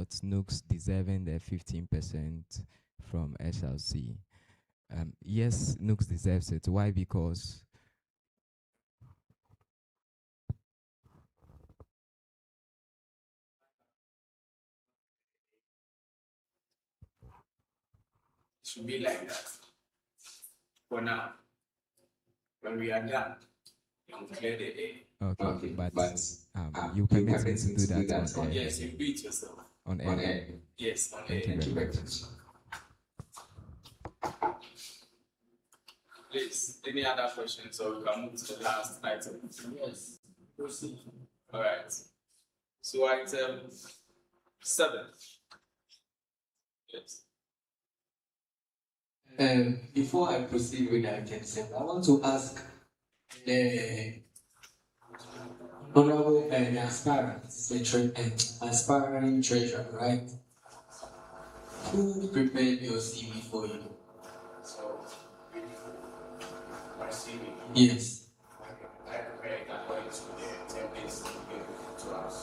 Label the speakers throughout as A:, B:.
A: about Nooks deserving the 15% from SRC. Yes, Nooks deserves it. Why? Because
B: it should be like that. For now, when we are done, you clear the air.
A: Okay, but you permit me to do that on air.
B: Yes, you do it yourself.
A: On air.
B: Yes, on
A: Thank
B: air.
A: you very much.
B: Please, any other questions, or we can move to the last item?
C: Yes. Proceed.
B: All right. So item 7. Yes.
C: Before I proceed with item 7, I want to ask the honorable and aspiring treasurer, right? Who prepared your CV for you?
B: So, my CV.
C: Yes.
B: I prepared according to the templates given to us.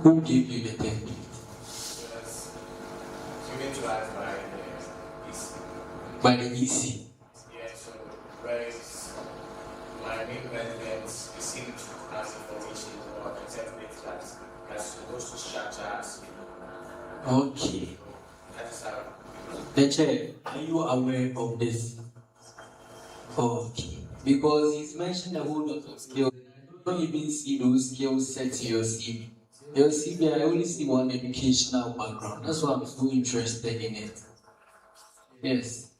C: Who gave you the template?
B: So that's given to us by the EC.
C: By the EC.
B: Yeah, so where is my main resident received as information about the template that's supposed to structure us.
C: Okay.
B: That is how.
C: The chair, are you aware of this? Okay. Because he's mentioned a whole lot of skills. I don't even see those skills set in your CV. Your CV, I only see one educational background. That's why I'm so interested in it. Yes.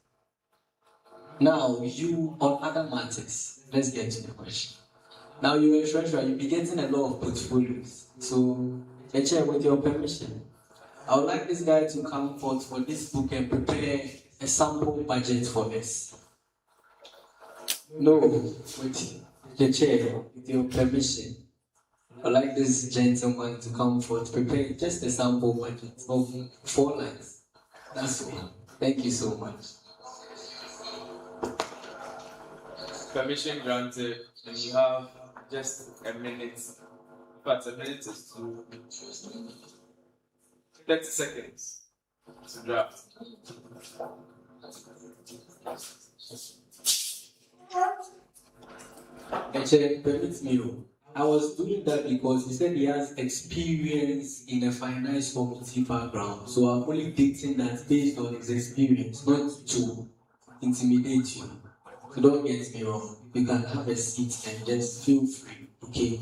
C: Now, you, on other matters, let's get to the question. Now, you're a treasurer, you'll be getting a lot of portfolios. So, the chair, with your permission, I would like this guy to come forth for this book and prepare a sample budget for us. No, wait. The chair, with your permission, I'd like this gentleman to come forth, prepare just a sample budget of 4 lines. That's all. Thank you so much.
B: Permission granted, and you have just a minute. But a minute is to 30 seconds to draft.
C: Actually, permit me. I was doing that because he said he has experience in a finance community background. So I'm only dating that based on his experience, not to intimidate you. So don't get me wrong. You can have a seat and just feel free, okay?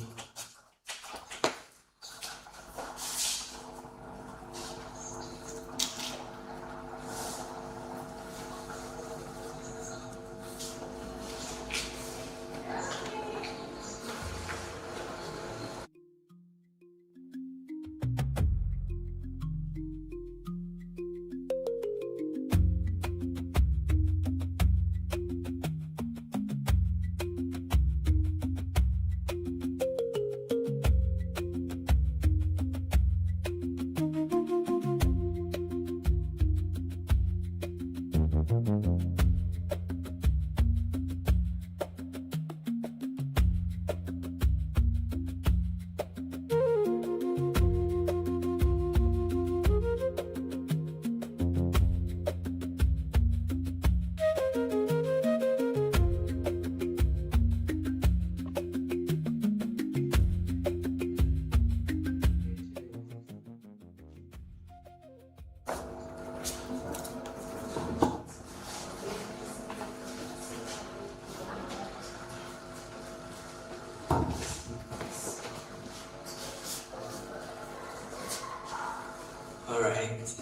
C: All right.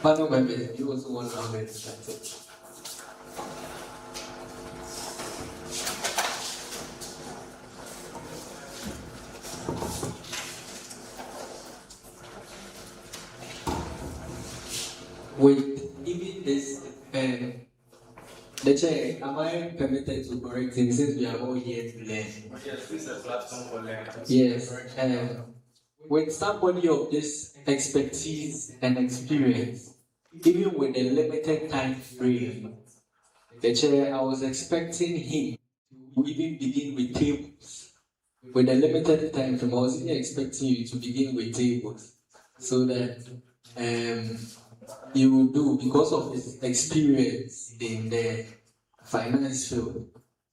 C: But no, you also want to have it. With even this, the chair, am I permitted to correct him since we are all here to learn?
B: Yes, this is a platform for learning.
C: Yes. With somebody of this expertise and experience, even with a limited time frame, the chair, I was expecting him to even begin with tables. with a limited time frame, I was even expecting you to begin with tables so that you will do because of his experience in the finance field.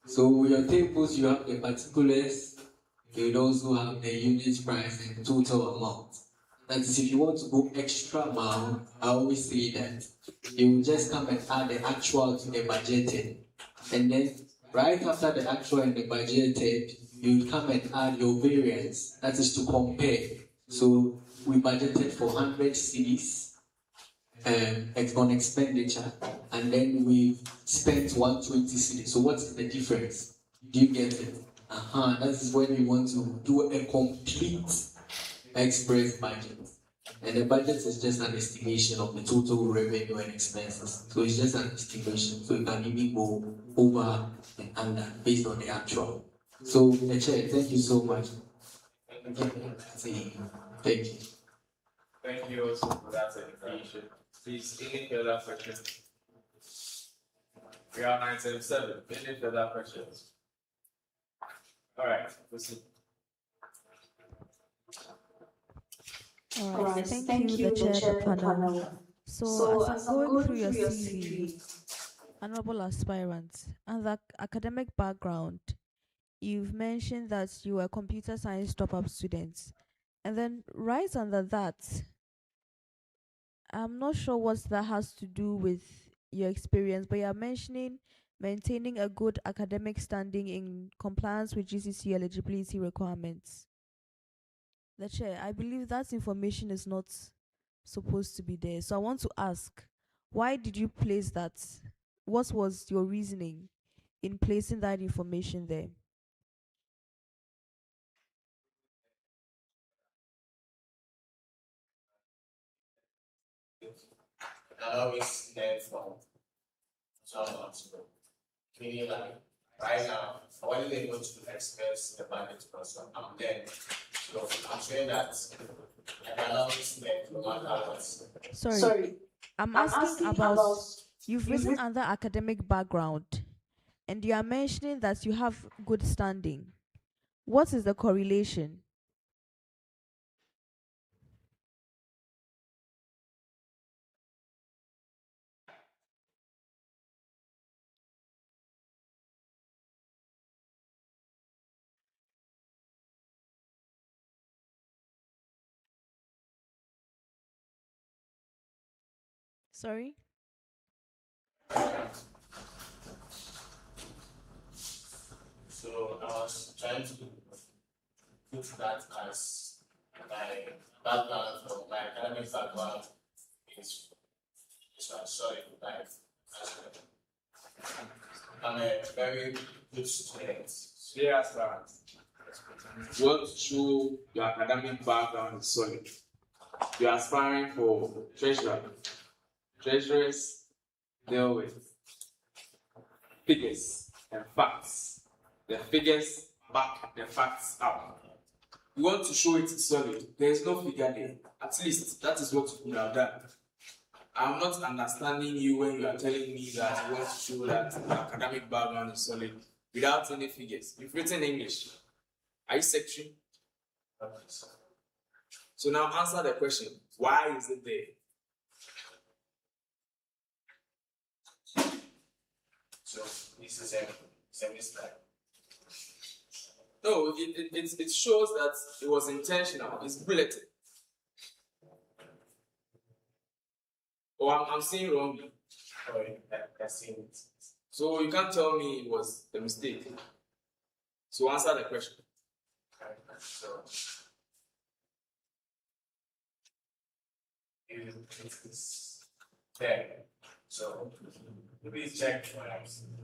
C: So with your tables, you have the particulars, you would also have the unit price and the total amount. That is, if you want to go extra amount, I always say that you will just come and add the actual to the budgeted. And then right after the actual and the budgeted, you will come and add your variance. That is to compare. So we budgeted for 100 cedis on expenditure, and then we spent 120 cedis. So what's the difference? Do you get it? That is when you want to do a complete express budget. And the budget is just an estimation of the total revenue and expenses. So it's just an estimation. So you can even go over and under based on the actual. So, Chair, thank you so much. Thank you.
B: Thank you also for that information. Please, any further questions? We are 977. Any further questions? All right, proceed.
D: All right, thank you, the chair, the panel. So as I'm going through your CV, honorable aspirant, and the academic background, you've mentioned that you were a computer science top-up student. And then right under that, I'm not sure what that has to do with your experience, but you're mentioning maintaining a good academic standing in compliance with GCTU eligibility requirements. The chair, I believe that information is not supposed to be there. So I want to ask, why did you place that? What was your reasoning in placing that information there?
B: I always learn from someone. Meaning, like, right now, I wasn't able to express the budget person. I'm there. So I'm saying that I can always learn from others.
D: Sorry. I'm asking about, you've written under academic background, and you are mentioning that you have good standing. What is the correlation? Sorry?
B: So I was trying to put that as my background from my academic background is sorry, like I'm a very good student.
E: Yes, sir. You want to show your academic background is solid. You are aspiring for treasurer. Treasurers deal with figures and facts. The figures back the facts up. You want to show it is solid. There is no figure there. At least that is what you could have done. I'm not understanding you when you are telling me that you want to show that your academic background is solid without any figures. You've written English. Are you secretary? So now answer the question. Why is it there?
B: So this is a mistake.
E: No, it shows that it was intentional. It's bulleted. Or I'm seeing wrongly.
B: Sorry, that's it.
E: So you can't tell me it was a mistake. So answer the question.
B: So it's there. So please check what I'm saying.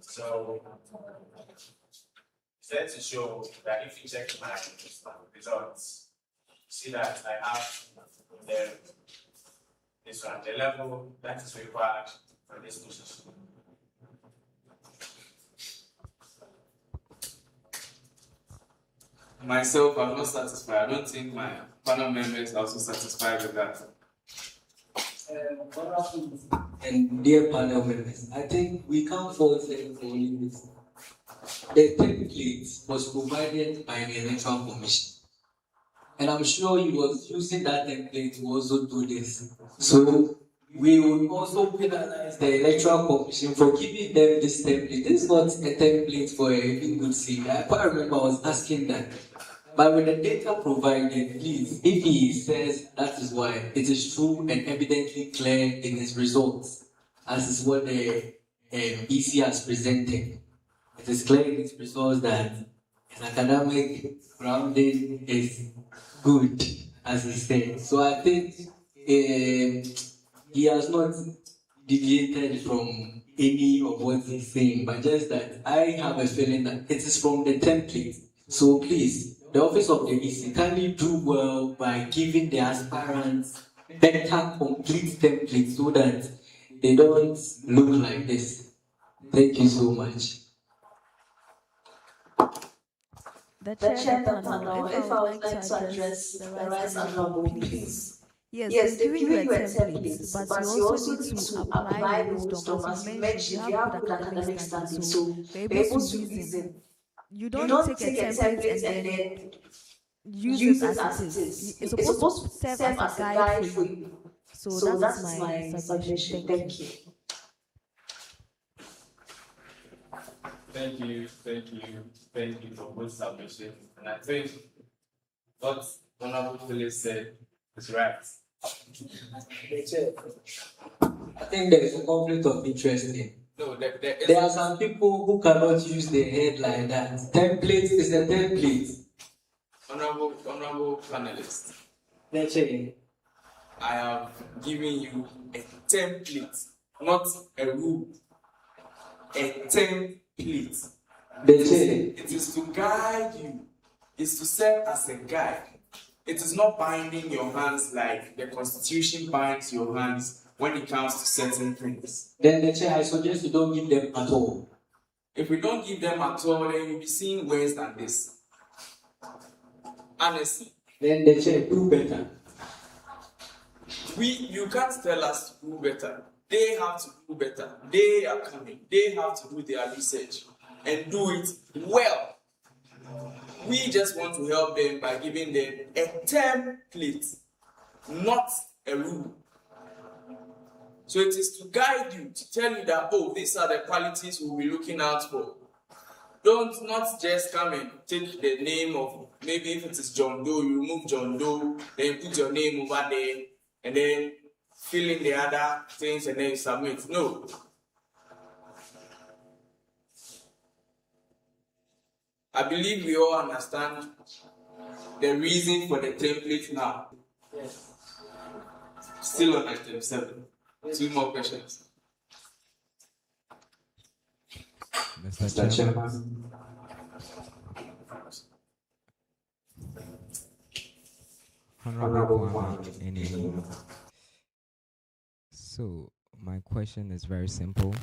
B: So it's there to show that if you check my results, see that I have this one, the level that is required for this position.
E: Myself, I'm not satisfied. I don't think my panel members are also satisfied with that.
C: And dear panel members, I think we can't fault them for only this. the template was provided by the Electoral Commission. And I'm sure he was using that template to also do this. So we will also penalize the Electoral Commission for giving them this template. This is not a template for a good thing. I quite remember I was asking that. But with the data provided, please, if he says that is why, it is true and evidently clear in his results, as is what the EC has presented. It is clear in its results that his academic grounding is good, as he said. So I think he has not deviated from any of what he's saying, but just that I have a feeling that it is from the template. So please, the office of the EC kindly do well by giving the aspirants better complete templates so that they don't look like this. Thank you so much.
D: The
F: The
D: chair, the
F: chair, the
D: panel,
F: panel,
D: if I would like to address the
F: the
D: right
F: right
D: honorable,
F: honorable,
D: please. Yes,
F: Yes,
D: they've
F: they've
D: given you
F: given
D: a
F: you a
D: template,
F: template,
D: but
F: but
D: you
F: you
D: also
F: also
D: need
F: need
D: to
F: to
D: apply
F: apply
D: your
F: your
D: wisdom.
F: wisdom.
D: As
F: As
D: you
F: you
D: mentioned, you
F: mentioned, you
D: have
F: have
D: good
F: good
D: academic
F: academic
D: standing,
F: standing,
D: so
F: so
D: you're
F: you're
D: able to
F: able to
D: reason.
F: reason.
D: You
F: You
D: don't
F: don't
D: take a
F: take a
D: template
F: template
D: and
F: and
D: then
F: then
D: use it
F: use it
D: as it
F: as it
D: is.
F: is.
D: It's
F: It's
D: supposed to
F: supposed to
D: serve
F: serve
D: as a
F: as a
D: guide for
F: guide for
D: you.
F: you.
D: So
F: So
D: that
F: that
D: is
F: is
D: my
F: my
D: submission.
F: submission.
D: Thank you.
F: Thank you.
B: Thank you, thank you for both submissions. And I think what Honorable Philip said is right.
C: I think there is a conflict of interest here.
B: No,
C: There are some people who cannot use their head like that. Template is a template.
B: Honorable panelists,
C: Let's say,
E: I have given you a template, not a rule. A template. It is to guide you. It's to serve as a guide. It is not binding your hands like the Constitution binds your hands when it comes to certain things.
C: Then I suggest you don't give them at all.
E: If we don't give them at all, then you'll be seeing worse than this. Honestly.
C: Then do better.
E: You can't tell us to do better. They have to do better. They are coming. They have to do their research and do it well. We just want to help them by giving them a template, not a rule. So it is to guide you, to tell you that, oh, these are the qualities we'll be looking out for. Don't not just come and take the name of, maybe if it is John Doe, you remove John Doe, then put your name over there, and then fill in the other things and then you submit. No. I believe we all understand the reason for the template now.
C: Yes.
E: Still on item 7. 2 more questions.
A: Mr. Chairman. Honorable Kwame. So my question is very simple.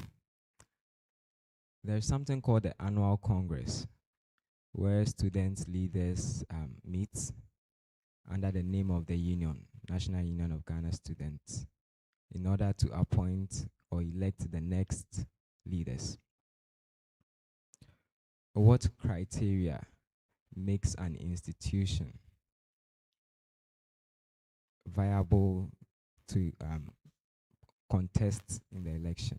A: There's something called the annual congress, where student leaders meet under the name of the union, National Union of Ghana Students, in order to appoint or elect the next leaders. What criteria makes an institution viable to contest in the election?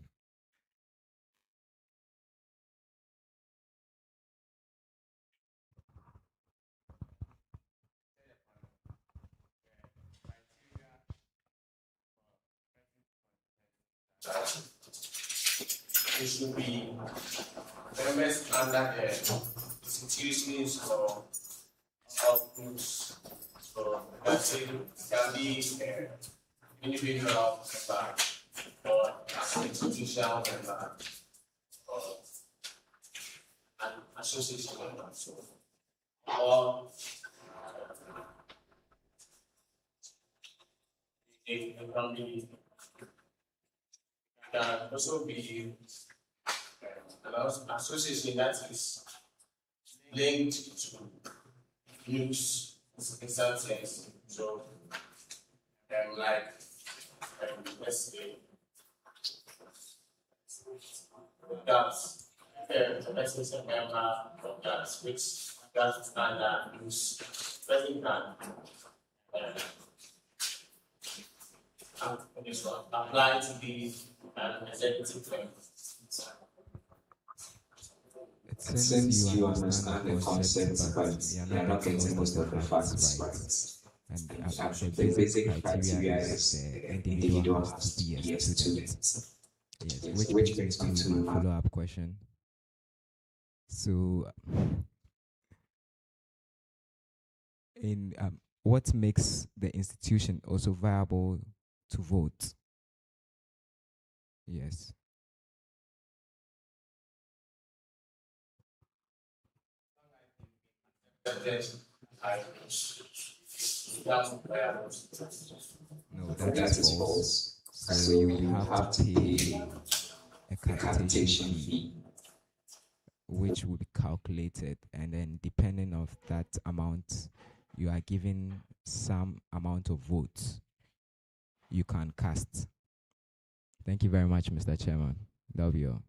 B: It should be members under the institutions or outputs. So that's it. Can be individual member or an institutional member or an association member. So or it can be can also be an association that is linked to news in some sense. So, like, let's say, that the person is a member of that which that standard use person can this one apply to the executive firm.
A: Since you understand the concept, but you are not getting most of the facts right. And the basic criteria is the individual has to be a student. Yes, which brings me to my follow-up question. So, in what makes the institution also viable to vote? Yes. No, that is false. So you have to pay a capitation fee, which will be calculated, and then depending of that amount, you are given some amount of votes you can cast. Thank you very much, Mr. Chairman. That'll be all.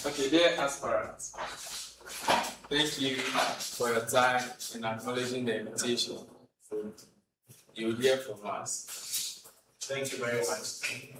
E: Okay, dear aspirants, thank you for your time in acknowledging the invitation. You will hear from us.
B: Thank you very much.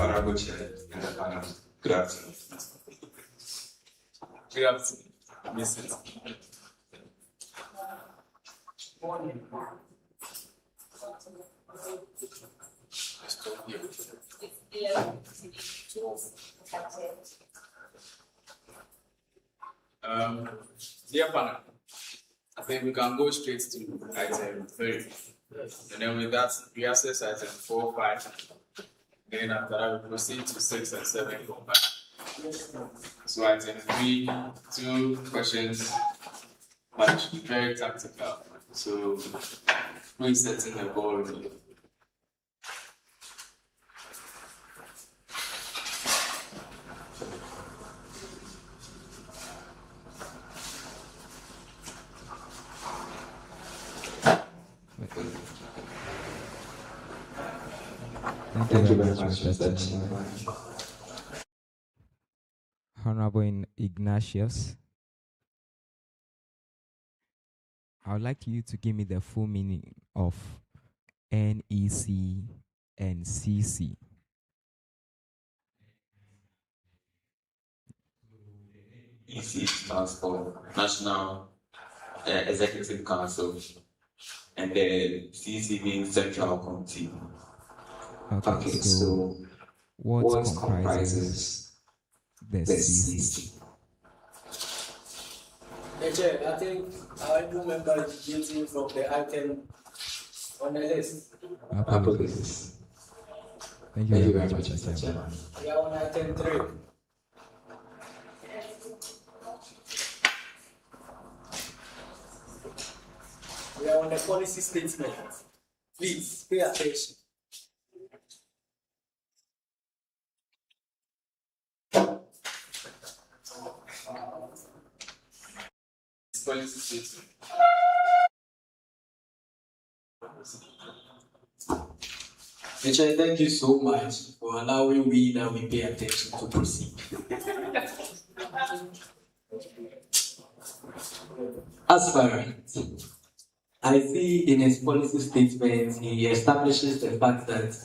F: Honorable Chair and the panel. Good afternoon.
E: Good afternoon. Yes, sir. Dear panel, I think we can go straight to item 3. And then with that, we access item 4, 5. Then after that, we proceed to 6 and 7 combined. So item 3, 2 questions, but very tactical. So who is setting the ball rolling?
A: Thank you
F: very
A: very
F: much,
A: much,
F: Mr.
A: Mr.
F: Chairman.
A: Honorable Ignatius, I would like you to give me the full meaning of NEC and CC.
F: EC stands for National Executive Council, and the CC means Central Committee.
A: Okay, so what comprises the CC?
C: Chair, I think our new member is getting from the item on the list.
A: Apologies. Thank you very much, Mr. Chairman.
C: We are on item 3. We are on the policy statement. Please pay attention.
E: Policy statement.
C: Chair, thank you so much for allowing we that we pay attention to proceed. Aspirant, I see in his policy statement he establishes the fact that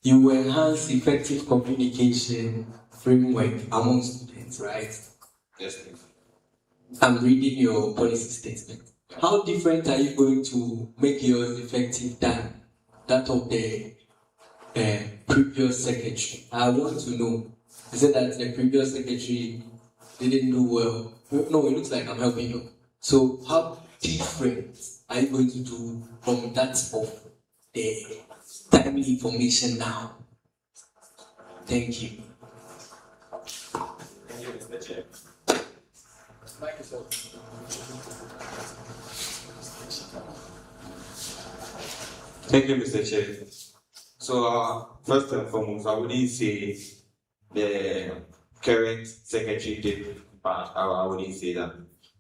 C: you will enhance effective communication framework among students, right?
F: Yes, please.
C: I'm reading your policy statement. How different are you going to make yours effective than that of the previous secretary? I want to know. Is it that the previous secretary didn't do well? No, it looks like I'm helping you. So how different are you going to do from that of the timely information now? Thank you.
F: Thank you, Mr. Chair. Thank you, Mr. Chair. So, first and foremost, I wouldn't say the current secretary did bad. I wouldn't say that.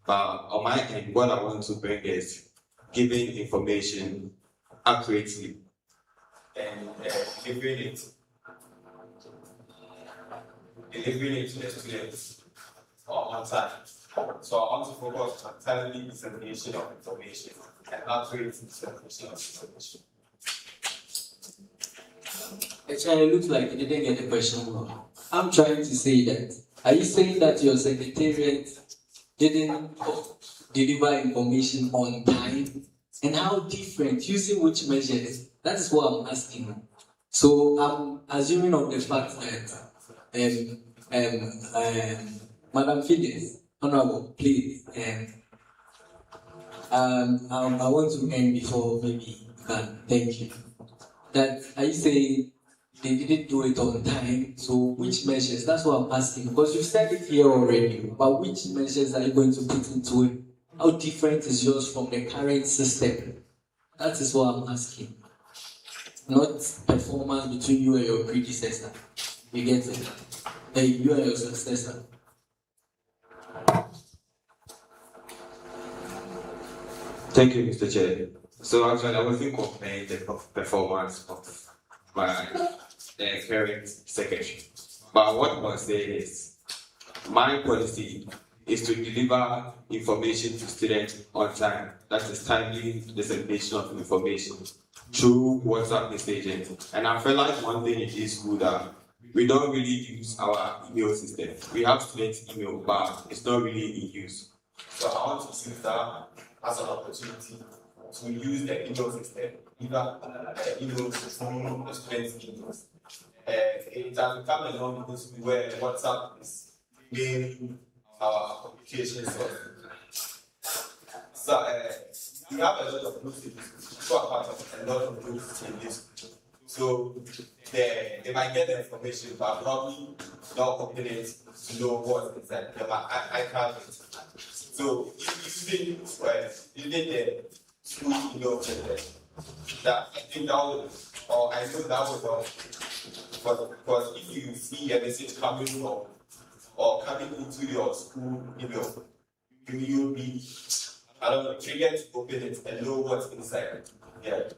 F: But on my end, what I want to bring is giving information accurately and delivering it to the students on time. So I want to focus on timely dissemination of information and accurate dissemination of information.
C: Actually, it looks like you didn't get the question wrong. I'm trying to say that. Are you saying that your secretariat didn't deliver information on time? And how different? Using which measures? That is what I'm asking. So I'm assuming of the fact that Madam Phyllis, Honorable, please, I want to end before maybe you can. Thank you. That are you saying they didn't do it on time? So which measures? That's what I'm asking. Because you said it here already. But which measures are you going to put into it? How different is yours from the current system? That is what I'm asking. Not performance between you and your predecessor. You get it? Hey, you and your successor.
F: Thank you, Mr. Chair. So actually, I wasn't comparing the performance of my current secretary. But what I was saying is, my policy is to deliver information to students on time. That is timely dissemination of information through WhatsApp messaging. And I feel like one thing in this school that we don't really use our email system. We have students' email, but it's not really in use. So I want to use that as an opportunity to use the email system, either email from the students' emails. It has become a long industry where WhatsApp is main communication source. So we have a lot of groups in this school. People are part of a lot of groups in this school. So they might get the information, but probably not open it to know what is inside. I can't. So if you did the school email that I think that would, or I know that would help. Because if you see a message coming from or coming into your school email, you'll be, I don't know, triggered to open it and know what's inside. Yeah.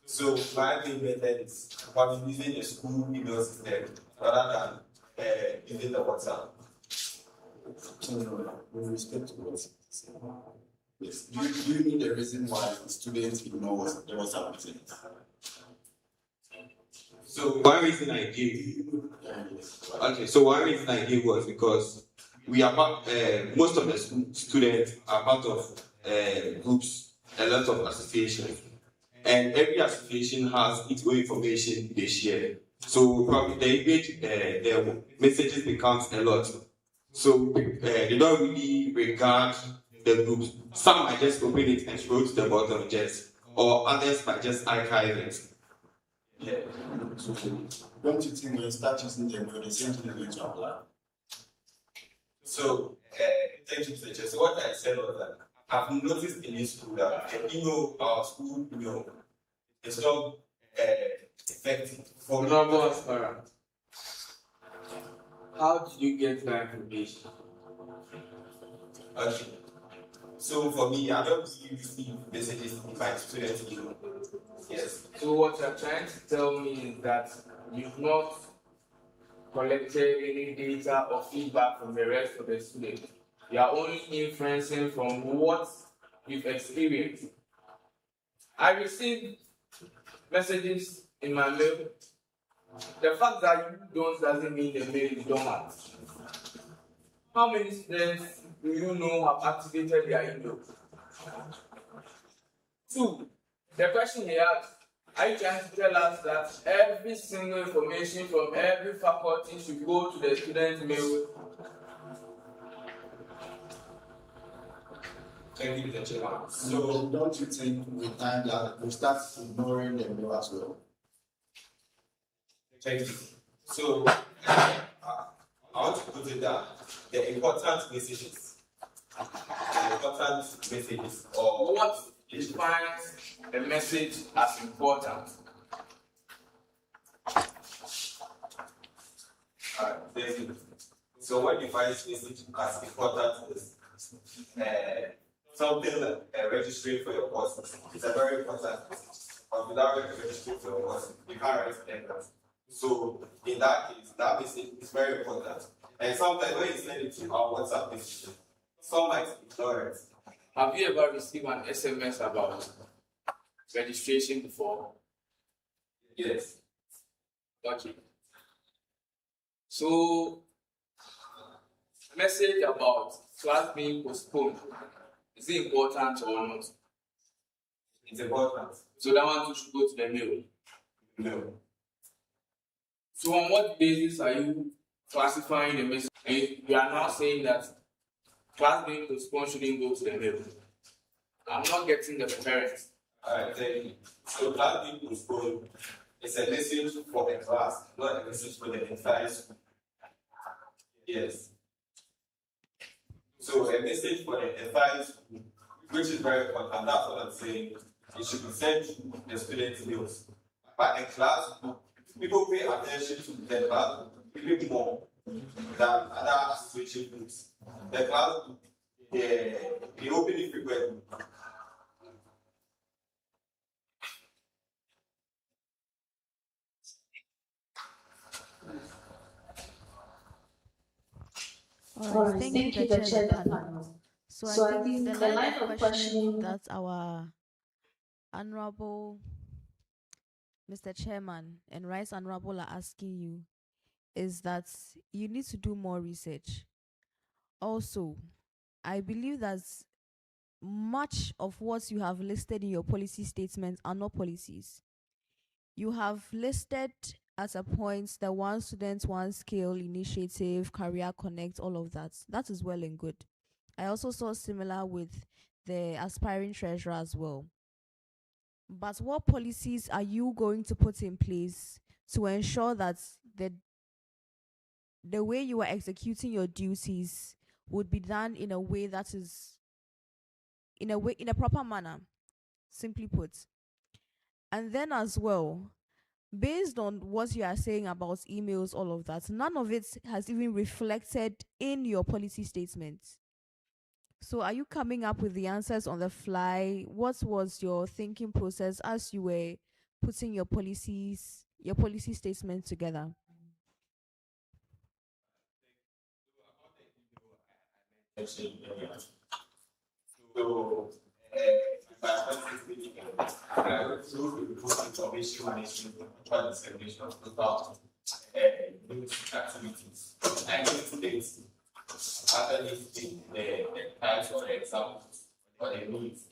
B: So my main method is I'm using a school email system rather than using the WhatsApp.
G: With respect to what yes, do you need the reason why students ignore the WhatsApp message?
F: So one reason I gave, okay, so one reason I gave was because we are part, most of the students are part of groups, a lot of associations, and every association has its own information they share. So probably the messages becomes a lot. So they don't really regard the groups. Some might just open it and scroll to the bottom just, or others might just archive it.
B: Yeah.
G: So don't you think when you start using them, the same thing is going to apply?
B: So thank you, teacher. So what I said was that I've noticed in this school that our school it's not effective for
E: Honorable aspirant, how did you get that information?
B: Okay. So for me, I don't really receive messages if I students Yes.
E: So what you're trying to tell me is that you've not collected any data or feedback from the rest of the students. You are only inferencing from what you've experienced. I received messages in my mail. The fact that you don't doesn't mean the mail is dormant. How many students do you know have activated their email? 2. The question he asked, are you trying to tell us that every single information from every faculty should go to the student's mail?
B: Thank you, teacher.
G: So don't you think with time that we start ignoring them as well?
B: Thank you. So I want to put it that the important messages, or
E: what defines a message as important?
B: Thank you. So what defines message as important is something like registering for your course. It's a very important message. But without registering for your course, you can't write anything. So in that case, that message is very important. And sometimes when you send it to our WhatsApp message, some might ignore it.
E: Have you ever received an SMS about registration before?
B: Yes.
E: Okay. So, message about class being postponed, is it important or not?
B: It's important.
E: So that one too should go to the mail.
B: No.
E: So on what basis are you classifying the message? And you are now saying that class being postponed shouldn't go to the mail. I'm not getting the parents.
B: Alright, thank you. So class being postponed is a message for the class, not a message for the entire school. Yes. So a message for the entire school, which is very important. That's what I'm saying. It should be sent to the students' mails. But a class book, people pay attention to the class book even more than other association books. The class book, they open it frequently.
D: All right, thank you, the chair, the panel. So I think the line of questioning that our honorable Mr. Chairman and Rice Honorable are asking you is that you need to do more research. Also, I believe that much of what you have listed in your policy statements are not policies. You have listed at a point the one student, one skill initiative, career connect, all of that. That is well and good. I also saw similar with the aspiring treasurer as well. But what policies are you going to put in place to ensure that the way you are executing your duties would be done in a way that is in a proper manner, simply put? And then as well, based on what you are saying about emails, all of that, none of it has even reflected in your policy statement. So are you coming up with the answers on the fly? What was your thinking process as you were putting your policy statement together?
B: So, information management, control and segregation of local youth activities. I need to actually the types or examples or the needs.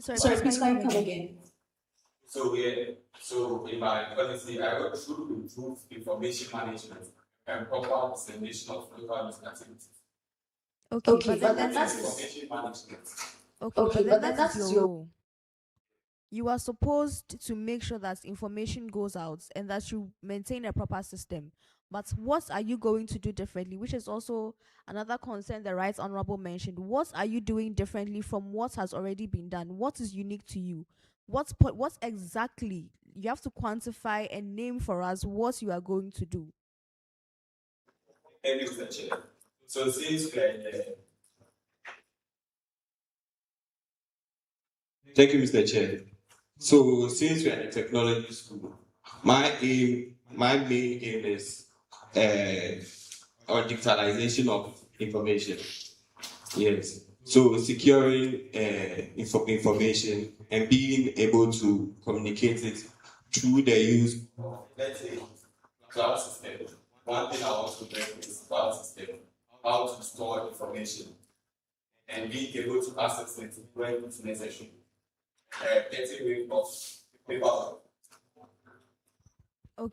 D: Sorry, please can you come again?
B: So in my policy, I want to improve information management and proper dissemination of local youth activities.
D: Okay, but then that's
B: Information management.
D: okay, but then that's your role. You are supposed to make sure that information goes out and that you maintain a proper system. But what are you going to do differently? Which is also another concern the Right Honorable mentioned. What are you doing differently from what has already been done? What is unique to you? What exactly? You have to quantify and name for us what you are going to do.
B: Thank you, Mr. Chair. So since we are in the
F: Thank you, Mr. Chair. So since we are in technology school, my main aim is on digitalization of information. Yes. So securing information and being able to communicate it through the use of,
B: let's say, cloud system. One thing I want to bring is cloud system, how to store information and being able to access it when it's necessary. Getting rid of paper.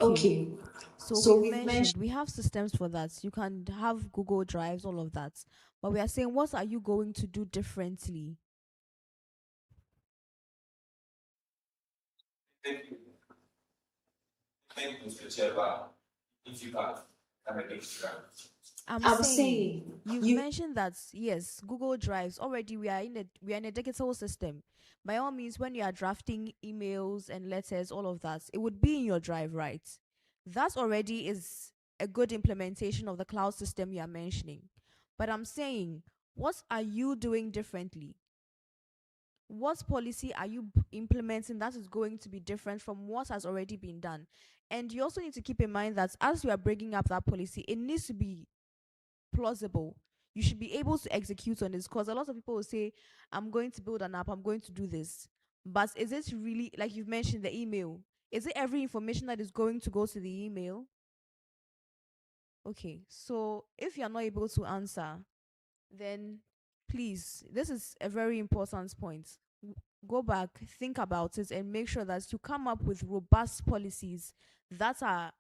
D: Okay. So we mentioned we have systems for that. You can have Google Drives, all of that. But we are saying, what are you going to do differently?
B: Thank you. Thank you, Mr. Chair. If you can, I'm against that.
D: I'm saying you mentioned that yes, Google Drives already we are in a digital system. By all means, when you are drafting emails and letters, all of that, it would be in your drive, right? That already is a good implementation of the cloud system you are mentioning. But I'm saying, what are you doing differently? What policy are you implementing that is going to be different from what has already been done? And you also need to keep in mind that as you are bringing up that policy, it needs to be plausible. You should be able to execute on this, because a lot of people will say, I'm going to build an app, I'm going to do this. But is it really, like you've mentioned, the email? Is it every information that is going to go to the email? Okay, so if you're not able to answer, then please, this is a very important point. Go back, think about it, and make sure that you come up with robust policies that are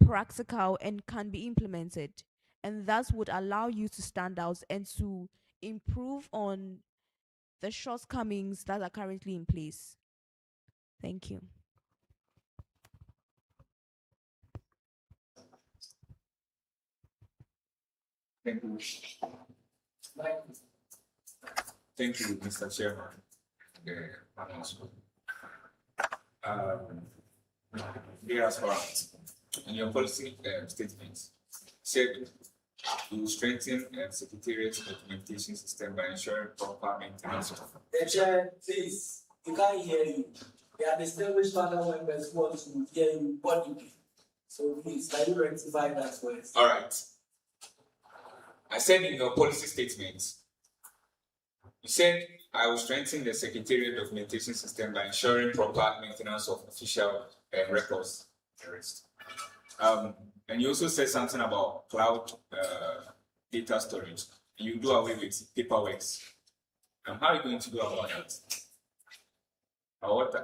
D: practical and can be implemented. And that would allow you to stand out and to improve on the shortcomings that are currently in place. Thank you.
E: Thank you. Thank you, Mr. Chairman. Dear Aspirant, in your policy statement, said you strengthen Secretariat documentation system by ensuring proper maintenance of.
C: The chair, please, we can't hear you. We are distinguished panel members who want to hear you audibly. So please, can you rectify that first?
E: All right. I said in your policy statement, you said I will strengthen the Secretariat documentation system by ensuring proper maintenance of official records. And you also said something about cloud data storage. You do away with paperwork. How are you going to do about that? What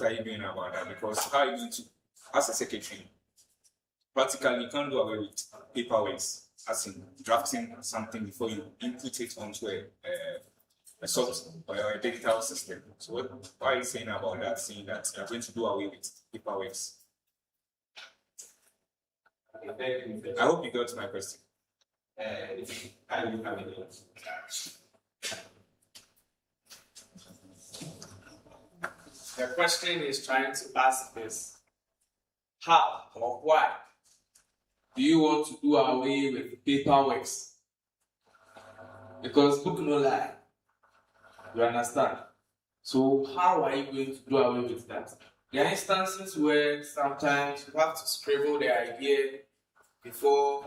E: are you doing about that? Because how are you going to, as a secretary, practically you can't do away with paperwork, as in drafting something before you input it onto a software or a digital system. So what are you saying about that, saying that you're going to do away with paperwork? I hope you got my question.
H: The question is trying to ask this: how or why do you want to do away with paperwork? Because book no lie. You understand? So how are you going to do away with that? There are instances where sometimes you have to scribble the idea before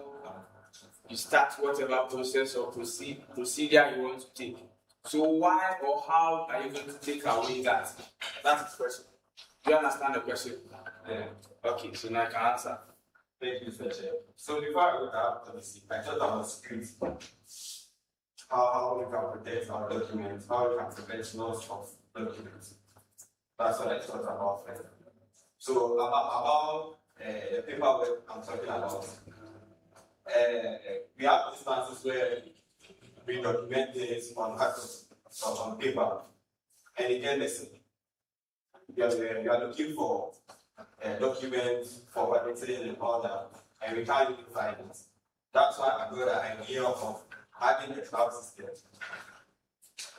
H: you start whatever process or procedure you want to take. So why or how are you going to take away that? That's the question. Do you understand the question?
F: Yeah.
H: Okay, so now I can answer.
F: Thank you, Mr. Chair. So before I wrote that policy, I thought about security. How we can protect our documents, how we can prevent loss of documents. That's what I thought about. So about the paperwork I'm talking about, we have instances where we document things on paper, and again, listen, we are looking for documents for everything and all that, and we can't even find it. That's why I got the idea of having a cloud system.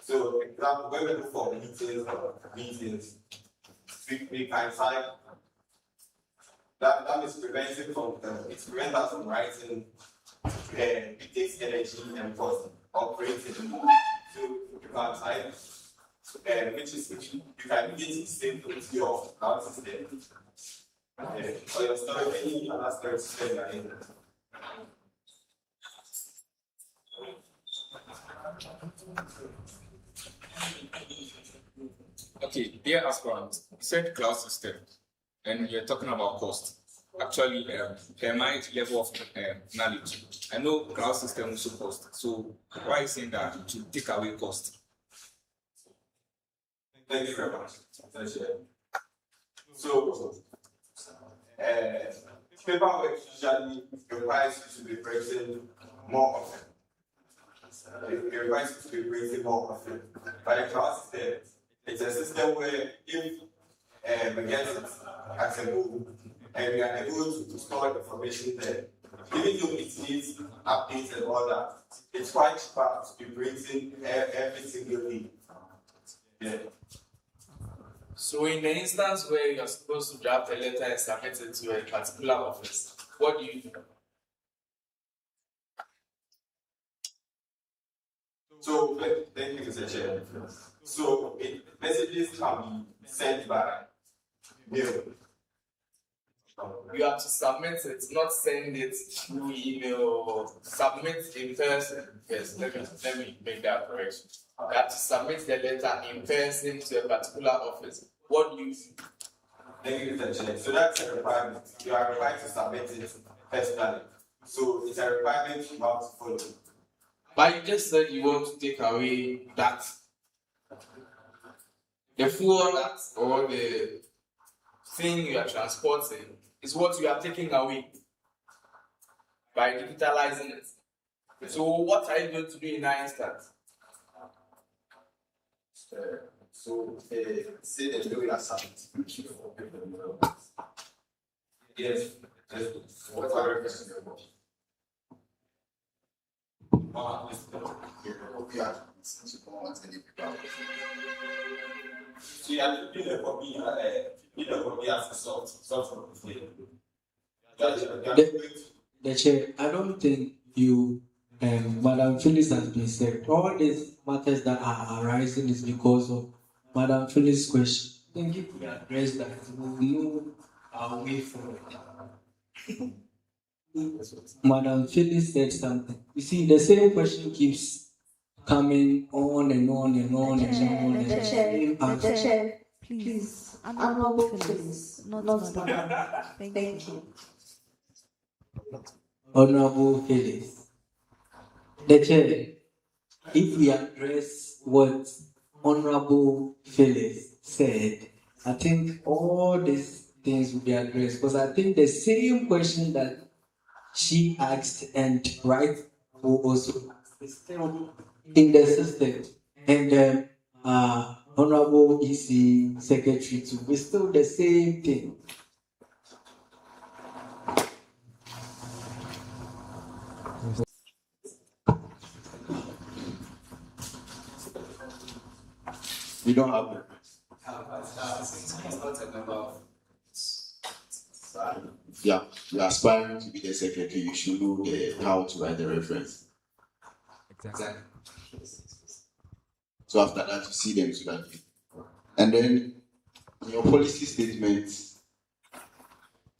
F: So, for example, when we look for meetings, we can sign. That is preventing it prevents us from writing. It takes energy and cost operating. So you can type, which you can get the same with your cloud system. For your storage, any other storage system you are in.
I: Okay, dear aspirant, you said cloud system, and you're talking about cost. Actually, per my level of knowledge, I know cloud system also cost. So why are you saying that to take away cost?
F: Thank you very much. So, paperwork usually requires you to be printing more often. It requires you to be printing more often. But the cloud system, it's a system where if we get it as a goal and we are able to store information there, even though it needs updates and all that, it's quite cheaper to be printing every single day. Yeah.
H: So in the instance where you're supposed to draft a letter and submit it to a particular office, what do you do?
F: So, thank you, Mr. Chair. So, messages can be sent by mail.
H: You have to submit it, not send it through email or submit in person. Yes, let me make that correction. You have to submit the letter in person to a particular office. What do you do?
F: Thank you, Mr. Chair. So that's a requirement. You are required to submit it personally. So it's a requirement you have to follow.
H: But you just said you want to take away that. The fuel that or the thing you are transporting is what you are taking away by digitalizing it. So what are you going to do in that instance?
G: Say that we are submitting.
F: Yes.
G: What are your questions?
F: So you are looking for me as a soft.
C: The chair, I don't think you, Madam Phyllis has been said. All these matters that are arising is because of Madam Phyllis' question. I think if we address that, we will know our way forward. Madam Phyllis said something. You see, the same question keeps coming on and on and on and on.
D: The chair, please. Honorable Phyllis, not Madam. Thank you.
C: Honorable Phyllis. The chair, if we address what Honorable Phyllis said, I think all these things will be addressed, because I think the same question that she asked and right will also is still in the system. And Honorable EC Secretary too, it's still the same thing.
G: We don't have them. Yeah, you're aspiring to be the secretary, you should know how to write the reference.
A: Exactly.
G: So after that, you see them so that And then in your policy statement,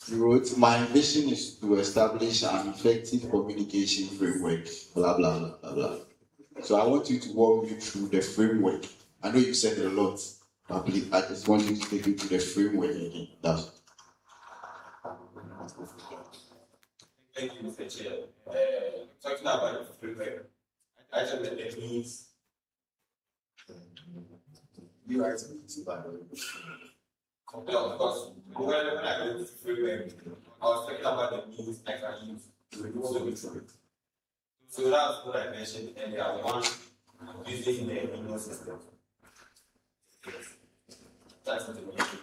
G: you wrote, my mission is to establish an effective communication framework, blah, blah, blah, blah, blah. So I want you to walk me through the framework. I know you said a lot, but please, I just want you to take me through the framework again. That's
B: Thank you, Mr. Chair. Talking about the framework, I think that it means
G: you are to by the way.
B: yeah, of course. When I wrote the framework, I was talking about the means I can use to reduce the risk. So that's what I mentioned earlier. One, using the immune system. That's the main thing.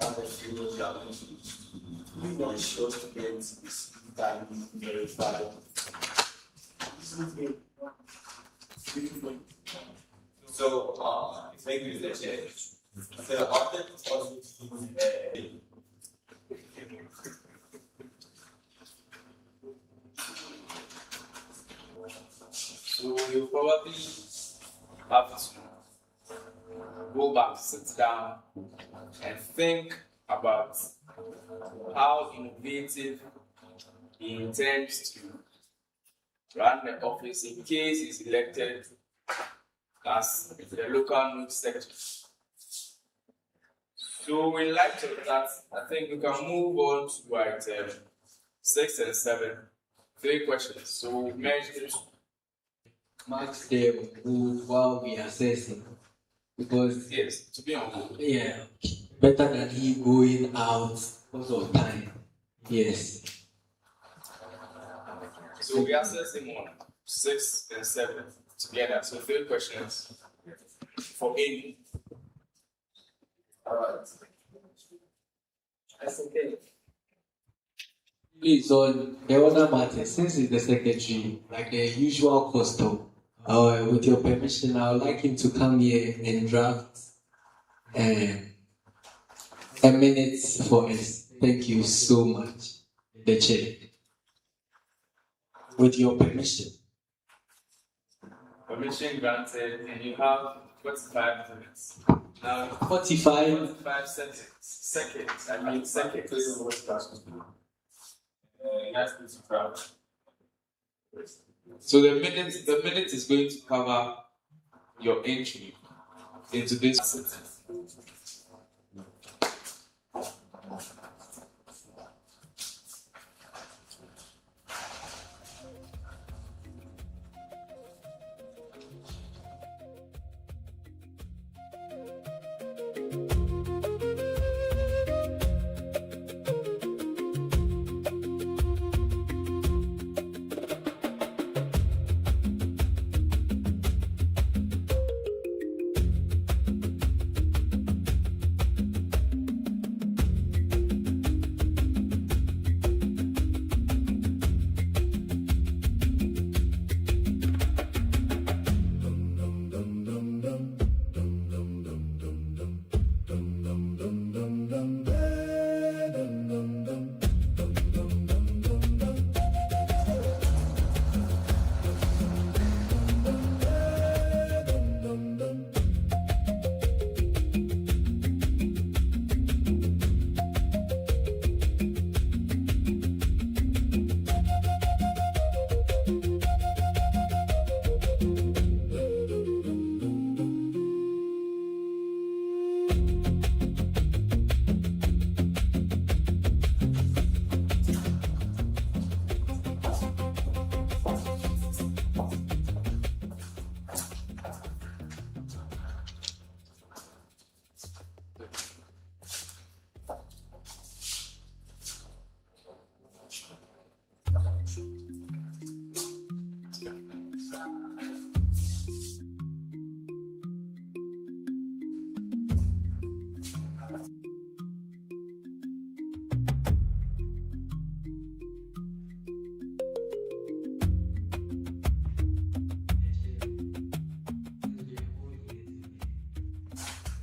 B: And the few challenges. We don't show to get this time verified. So, thank you, Mr. Chair. So, the object is also to use
H: So you probably have to go back, sit down, and think about how innovative he intends to run the office in case he's elected as the local news secretary. So in light of that, I think we can move on to item 6 and 7. 3 questions. So we mentioned
C: Marks them while we are assessing. Because
H: yes, to be on board.
C: yeah, better than he going out most of the time. Yes.
H: So we are assessing on 6 and 7 together. So 3 questions for Amy.
B: Alright. That's okay.
C: Please, on the other matter, since he's the secretary, like the usual custom, with your permission, I would like him to come here and draft a minute for us. Thank you so much, the chair. With your permission.
H: Permission granted, and you have 45 minutes. Now,
C: 45.
H: 45 seconds. I mean, seconds. That's the crowd. So the minute is going to cover your entry into this sentence.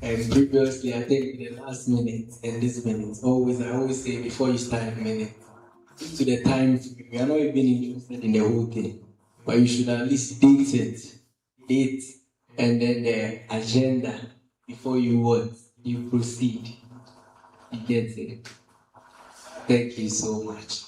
C: And previously, I think the last minute and this minute, I always say before you start a minute, to the time, we are not even interested in the whole thing, but you should at least date it date and then the agenda before you what? You proceed. You get it. Thank you so much.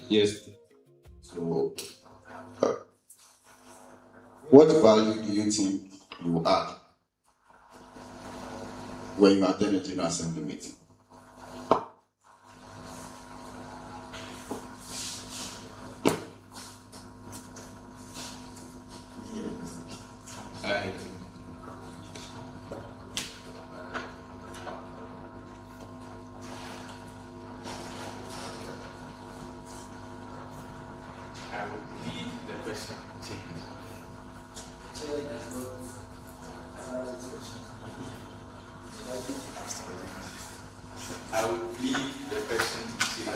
F: Yes.
G: So, what value do you think you add when you attend a general assembly meeting?
H: I will leave the question to you. I will leave the question to you.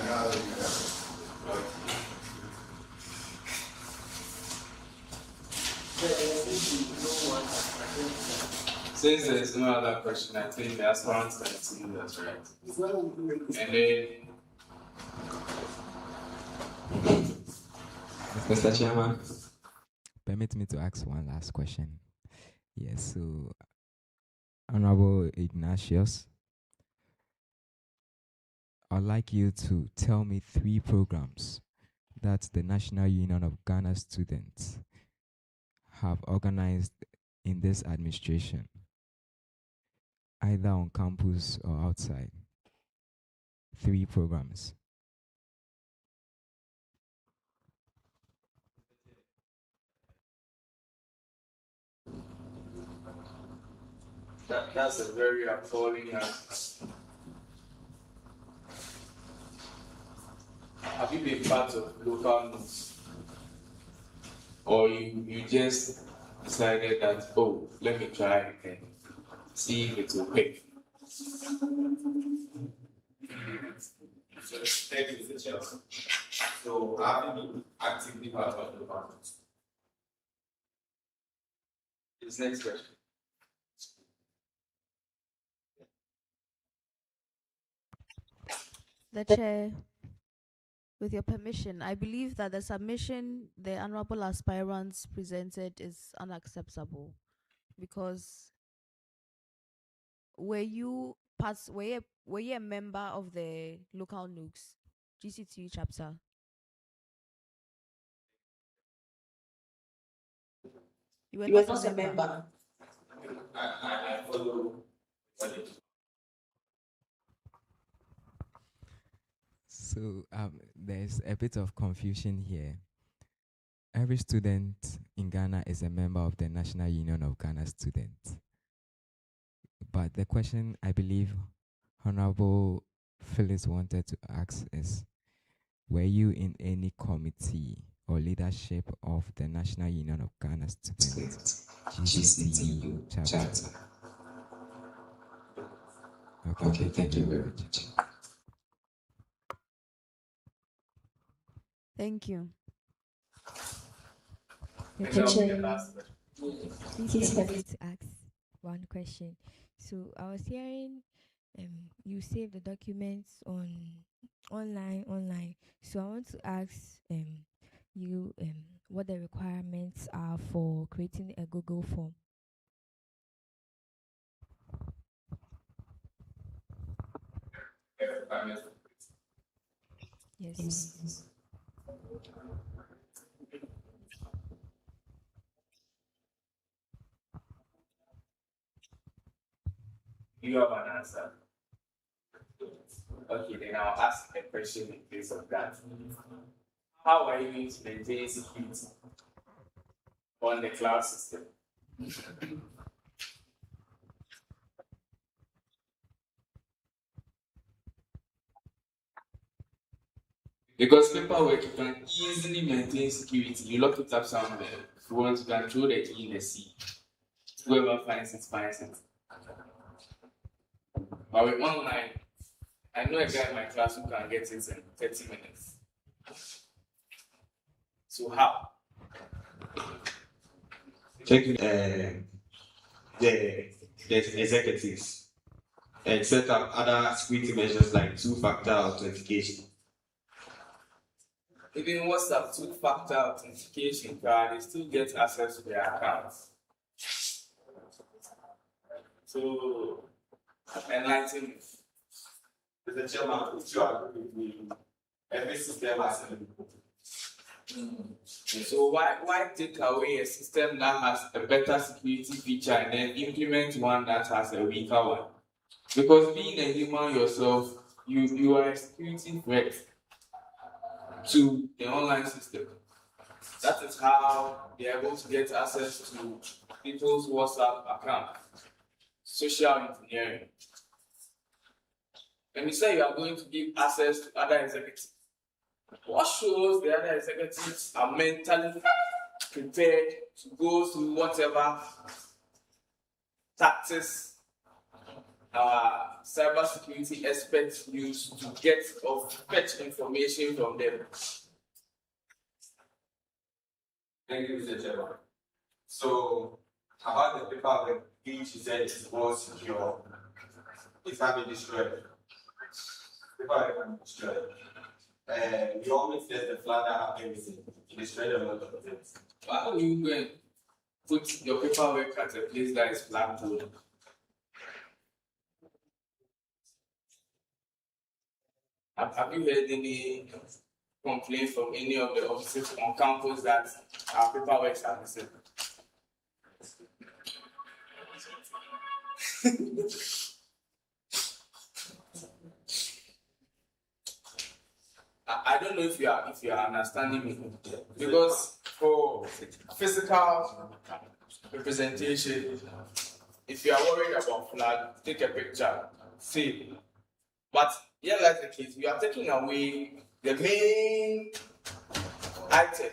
H: Since there's no other question, I think the aspirants continue, that's right. And then
F: Mr. Chairman.
A: Permit me to ask one last question. Yes, so Honorable Ignatius, I'd like you to tell me 3 programs that the National Union of Ghana Students have organized in this administration, either on campus or outside. 3 programs.
H: that's a very appalling answer. Have you been part of local news? Or you just decided that, oh, let me try and see if it will work?
I: Thank you, Mr. Chairman. So I've been actively part of the parliament.
H: This next question.
D: The chair, with your permission, I believe that the submission the honorable aspirants presented is unacceptable because were you a member of the local nukes GCTU chapter? You were not a member.
I: I follow.
A: So there's a bit of confusion here. Every student in Ghana is a member of the National Union of Ghana Students. But the question I believe Honorable Phyllis wanted to ask is, were you in any committee or leadership of the National Union of Ghana Students, GCTU chapter? Okay, thank you very much.
D: Thank you.
H: Please
J: permit me to ask one question. So I was hearing you save the documents online. So I want to ask you what the requirements are for creating a Google form. Yes.
H: You have an answer. Okay, then I'll ask a question in place of that. How are you going to maintain security on the cloud system? Because paperwork, you can easily maintain security. You lock it up somewhere. If you want to control the key in the sea, whoever finds it, finds it. But with online, I know a guy in my class who can get it in 30 minutes. So how?
F: Checking the executives and set up other security measures like two-factor authentication.
H: Even WhatsApp two-factor authentication card, they still get access to their accounts. So, enlighten me.
F: Mr. Chairman, if you agree with me, every system has an
H: So why take away a system that has a better security feature and then implement one that has a weaker one? Because being a human yourself, you are a security threat to the online system. That is how they are able to get access to people's WhatsApp account. Social engineering. When you say you are going to give access to other executives, what shows the other executives are mentally prepared to go through whatever tactics our cybersecurity experts use to get or fetch information from them?
F: Thank you, Mr. Chairman. So, about the paper which you said is more secure, it can be destroyed. Paper can be destroyed. We always get the flood that happens in destroyed a lot of things.
H: Why don't you go and put your paperwork at a place that is flat wood? Have you heard any complaint from any of the officers on campus that our paperwork are missing? I don't know if you are understanding me, because for physical representation, if you are worried about flag, take a picture, save. But here lies the case: you are taking away the main item.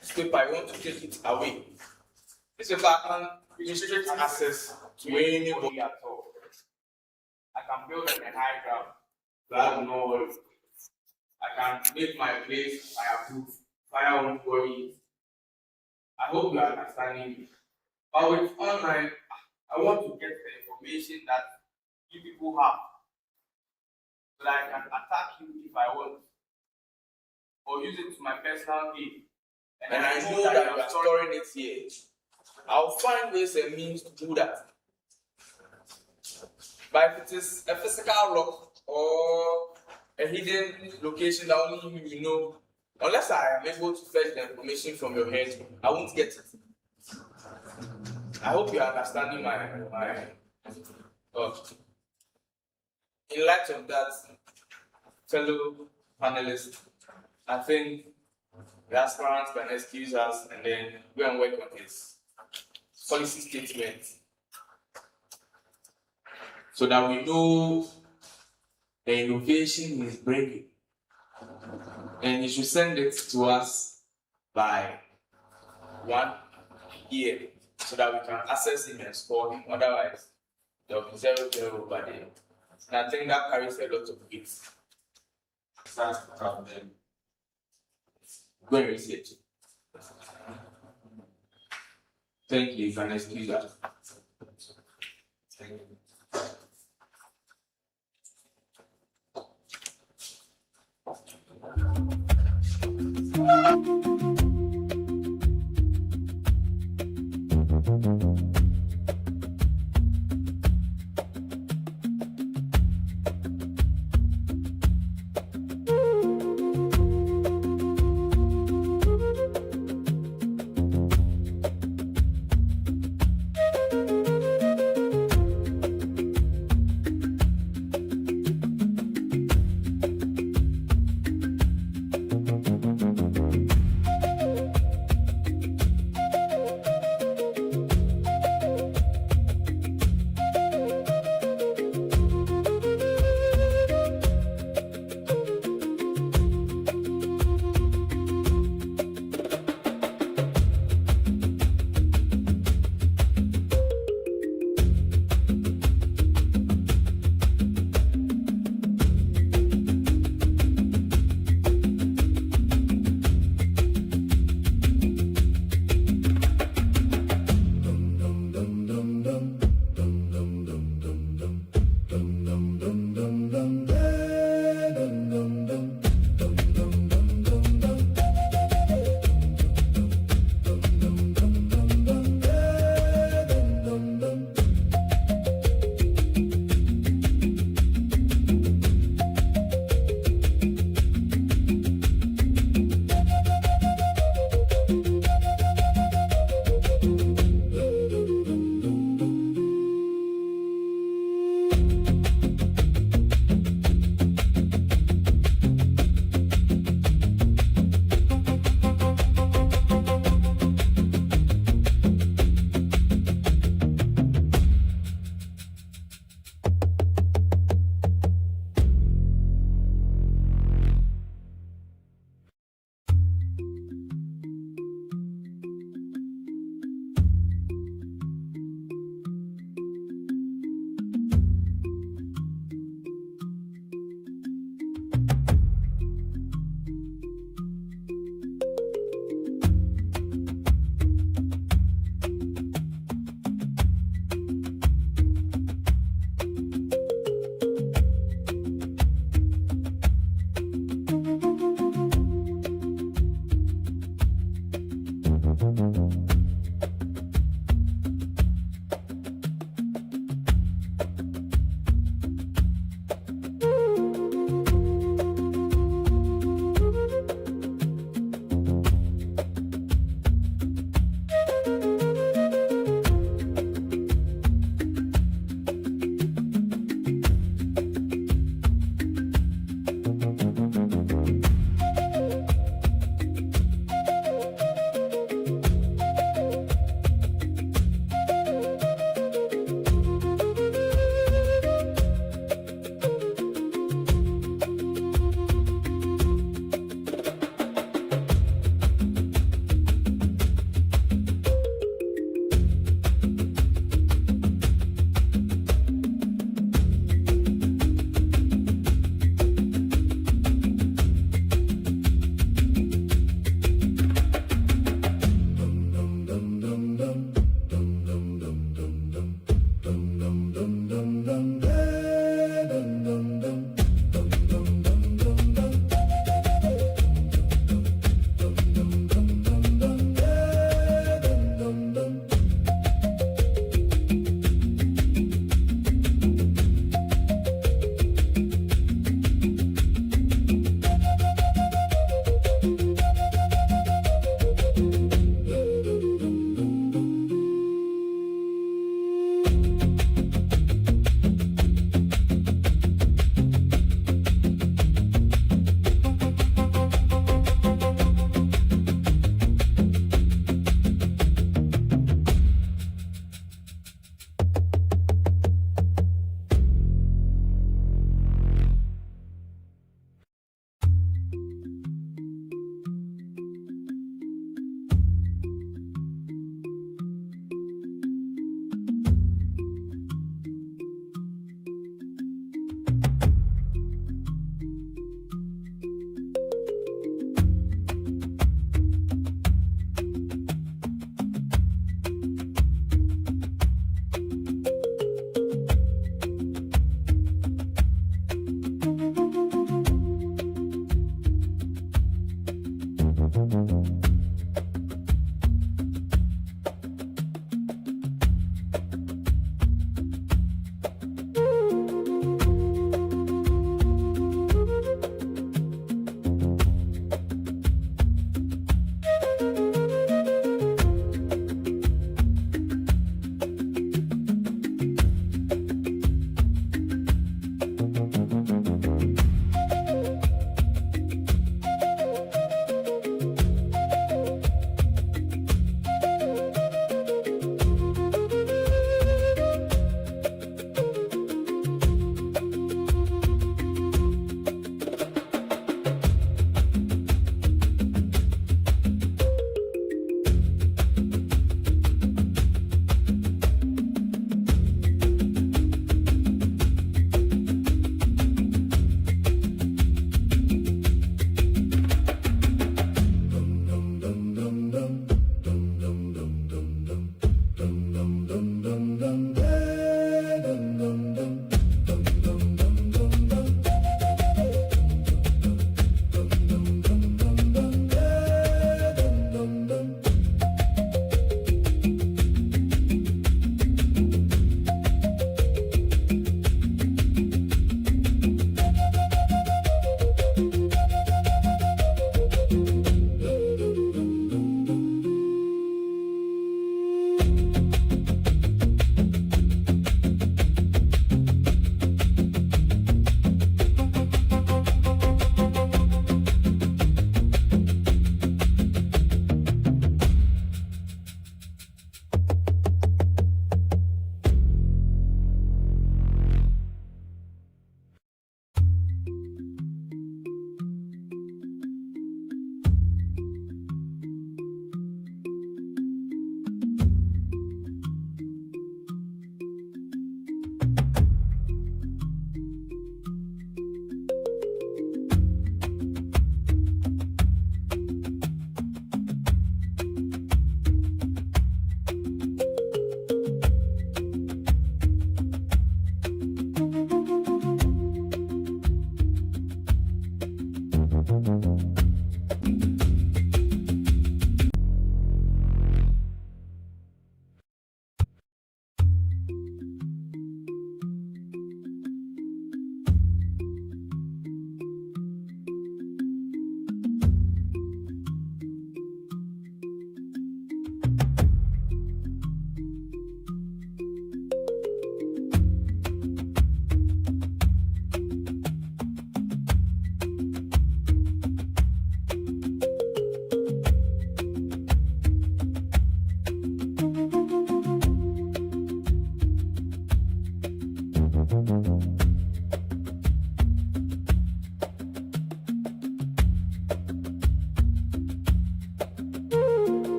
H: This paper, you want to take it away. This paper can restrict access to anybody at all. I can build on a high ground. Flag no worry. I can make my place, I approve, fire won't worry. I hope you are understanding me. But with online, I want to get the information that you people have, so that I can attack you if I want, or use it to my personal gain. And I know that you are storing it here. I'll find ways and means to do that. But if it is a physical lock or a hidden location that only you know, unless I am able to fetch the information from your head, I won't get it. I hope you are understanding my thought. In light of that, fellow panelists, I think the aspirant can excuse us and then go and work on his policy statement so that we know the innovation he's bringing, and he should send it to us by 1 year so that we can access him and score him. Otherwise, there will be 0-0 over there. And I think that carries a lot of weight. Go and research it. Thank you. You can excuse us. Thank you.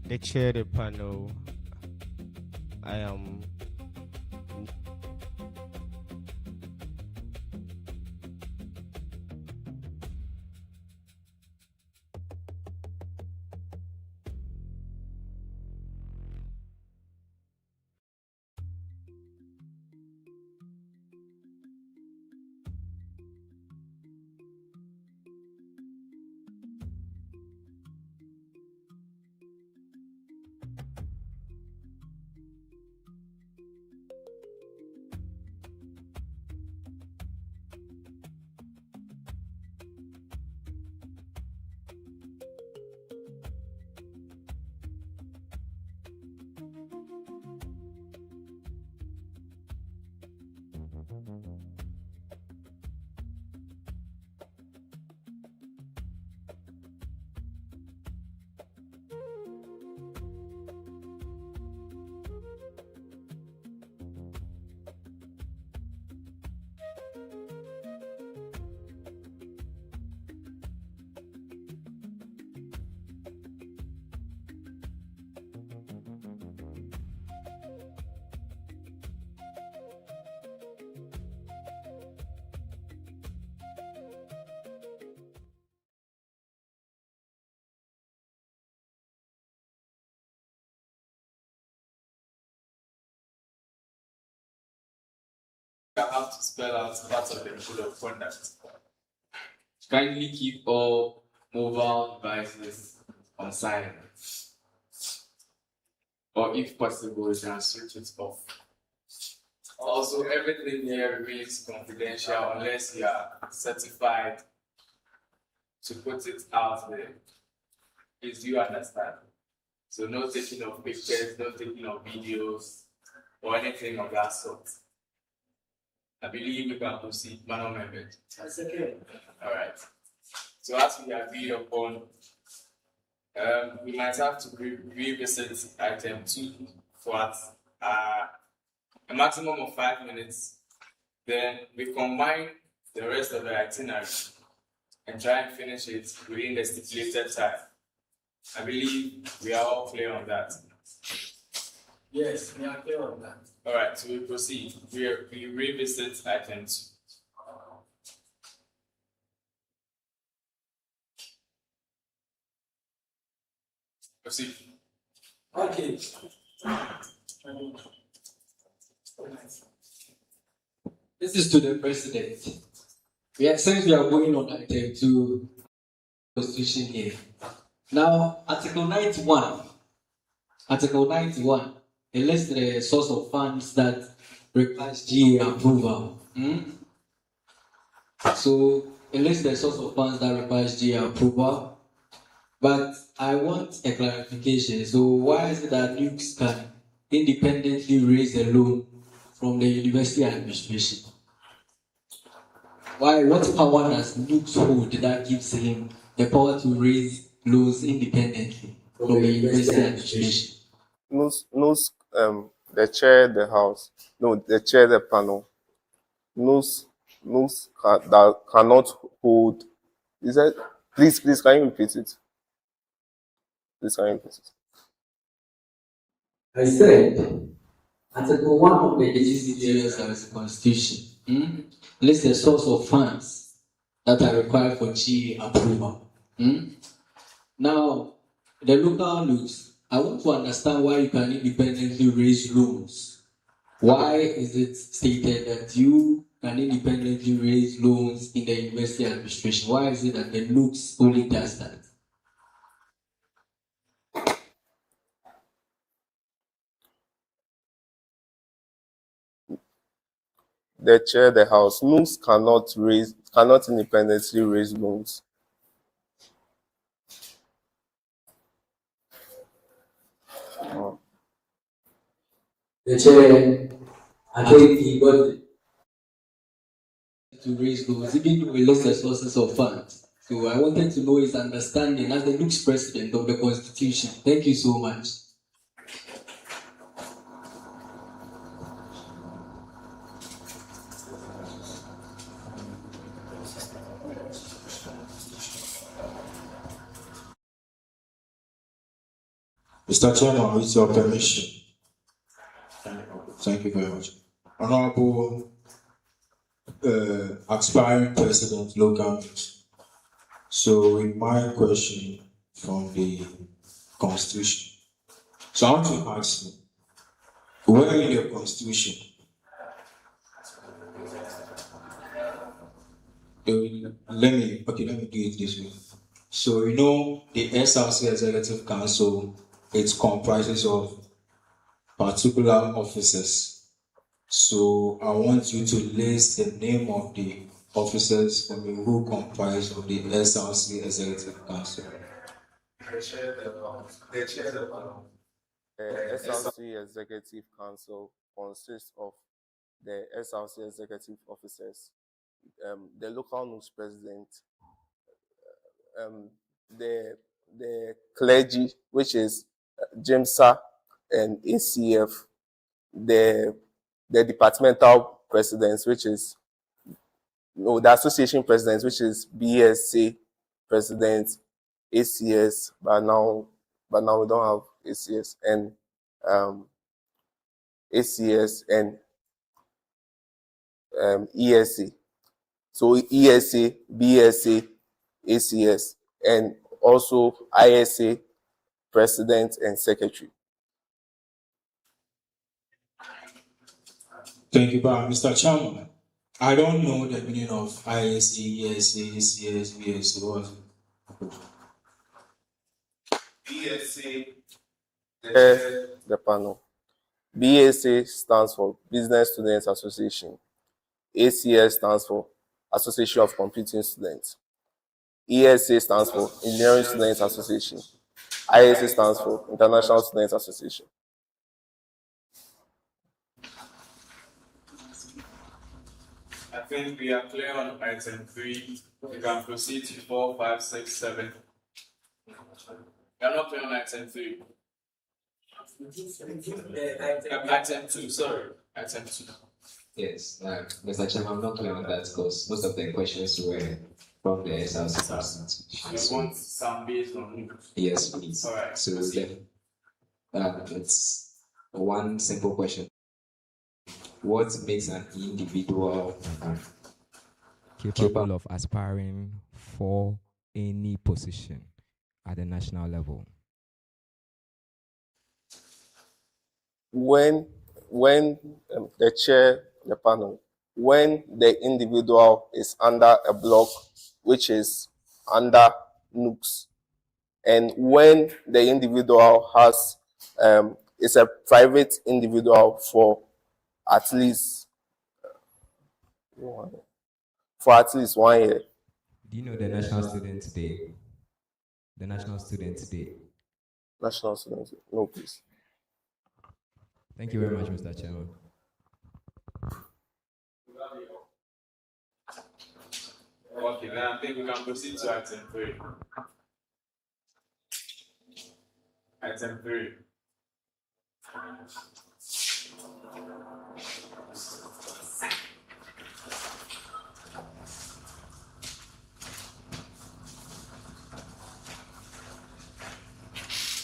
K: The chair the panel. I am
H: I have to spell out part of the code of conduct. Kindly keep all mobile devices on silent, or if possible, you can switch it off. Also, everything here remains confidential unless you are certified to put it out there. Please, do you understand? So no taking of pictures, no taking of videos, or anything of that sort. I believe we can proceed, Madam Member. That's okay. All right. So as we agreed upon, we might have to revisit item 2 for a maximum of 5 minutes. Then we combine the rest of the itinerary and try and finish it within the stipulated time. I believe we are all clear on that.
C: Yes, we are clear on that.
H: All right, so we proceed. We revisit item 2. Proceed.
C: Okay. This is to the president. Since we are going on item 2 constitution here. Now, Article 91. It lists the source of funds that requires GA approval. So it lists the source of funds that requires GA approval. But I want a clarification. So why is it that NUCs can independently raise a loan from the university administration? Why? What power does NUCs hold that gives him the power to raise loans independently from the university administration?
L: The chair, the house, no, the chair, the panel, that cannot hold. Is that? Please, can you repeat it? Please, can you repeat it?
C: I said, Article 1 of the GCTU SRC Constitution lists the source of funds that are required for GA approval. Now, the local NUCs, I want to understand why you can independently raise loans. Why is it stated that you can independently raise loans in the university administration? Why is it that the NUCs only does that?
L: The chair, the house, NUCs cannot independently raise loans.
C: The chair, I think he got it. To raise loans, even though we lost the sources of funds. So I wanted to know his understanding as the NUCs president of the Constitution. Thank you so much.
M: Mr. Chairman, with your permission. Thank you very much. Honorable aspiring president, local news. So, in my question from the Constitution, so I want to ask you, where in the Constitution let me do it this way. So, the SRC Executive Council, it comprises of particular officers. So I want you to list the name of the officers for me who comprise of the SRC Executive Council.
L: The SRC Executive Council consists of the SRC Executive Officers, the local news president, the clergy, which is GIMSA and ACF, the departmental presidents, which is the association presidents, which is BSC president, ACS, but now we don't have ACS, and ACS and ESA. So ESA, BSA, ACS, and also ISA president and secretary.
M: Thank you, Mr. Chairman. I don't know the meaning of ISA, ESA, CS, BSA. What?
I: BSA.
L: The panel. BSA stands for Business Students Association. ACS stands for Association of Computing Students. ESA stands for Engineering Students Association. ISA stands for International Students Association.
H: I think we are clear on item 3. We can proceed to 4, 5, 6, 7. We are not clear on item 3. Item 2, sorry. Item 2.
A: Yes, Mr. Chairman, I'm not clear on that because most of the questions were from the SRC constitution.
H: You want some based on you?
A: Yes, please.
H: All right.
A: So then, it's one simple question. What makes an individual capable of aspiring for any position at the national level?
L: When the chair, the panel, when the individual is under a block which is under nukes, and when the individual has is a private individual for at least 1 year.
A: Do you know the National Students Day? The National Students Day.
L: National Students Day. No, please.
A: Thank you very much, Mr. Chairman.
H: Okay, then I think we can proceed to item 3. Item 3.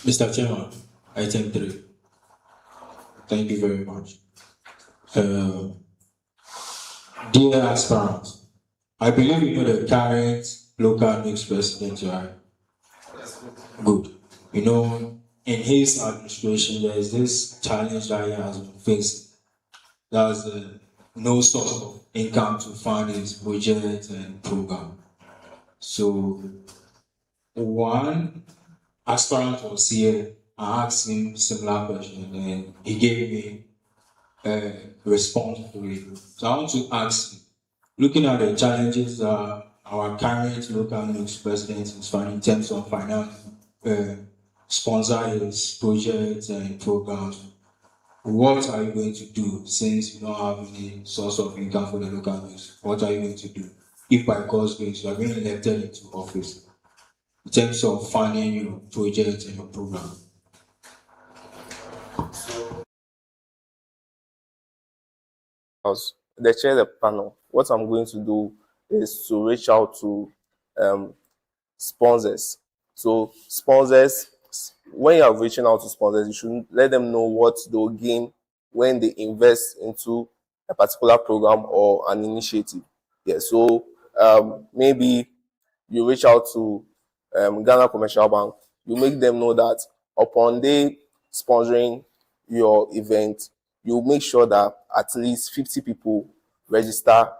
M: Mr. Chairman, item 3. Thank you very much. Dear aspirants, I believe you know the current local mixed president, right? Good. You know, in his administration, there is this challenge that he has been facing. There's no source of income to fund his budget and program. So, one aspirant was here. I asked him similar question, and he gave me a response to it. So I want to ask you, looking at the challenges that our current local news president is finding in terms of finance, sponsor his projects and programs, what are you going to do since you don't have any source of income for the local news? What are you going to do if by God's grace you are being elected into office in terms of funding your projects and your program?
L: The chair of the panel, what I'm going to do is to reach out to sponsors. So sponsors, when you are reaching out to sponsors, you should let them know what they'll gain when they invest into a particular program or an initiative. Yeah, so maybe you reach out to Ghana Commercial Bank, you make them know that upon they sponsoring your event, you make sure that at least 50 people register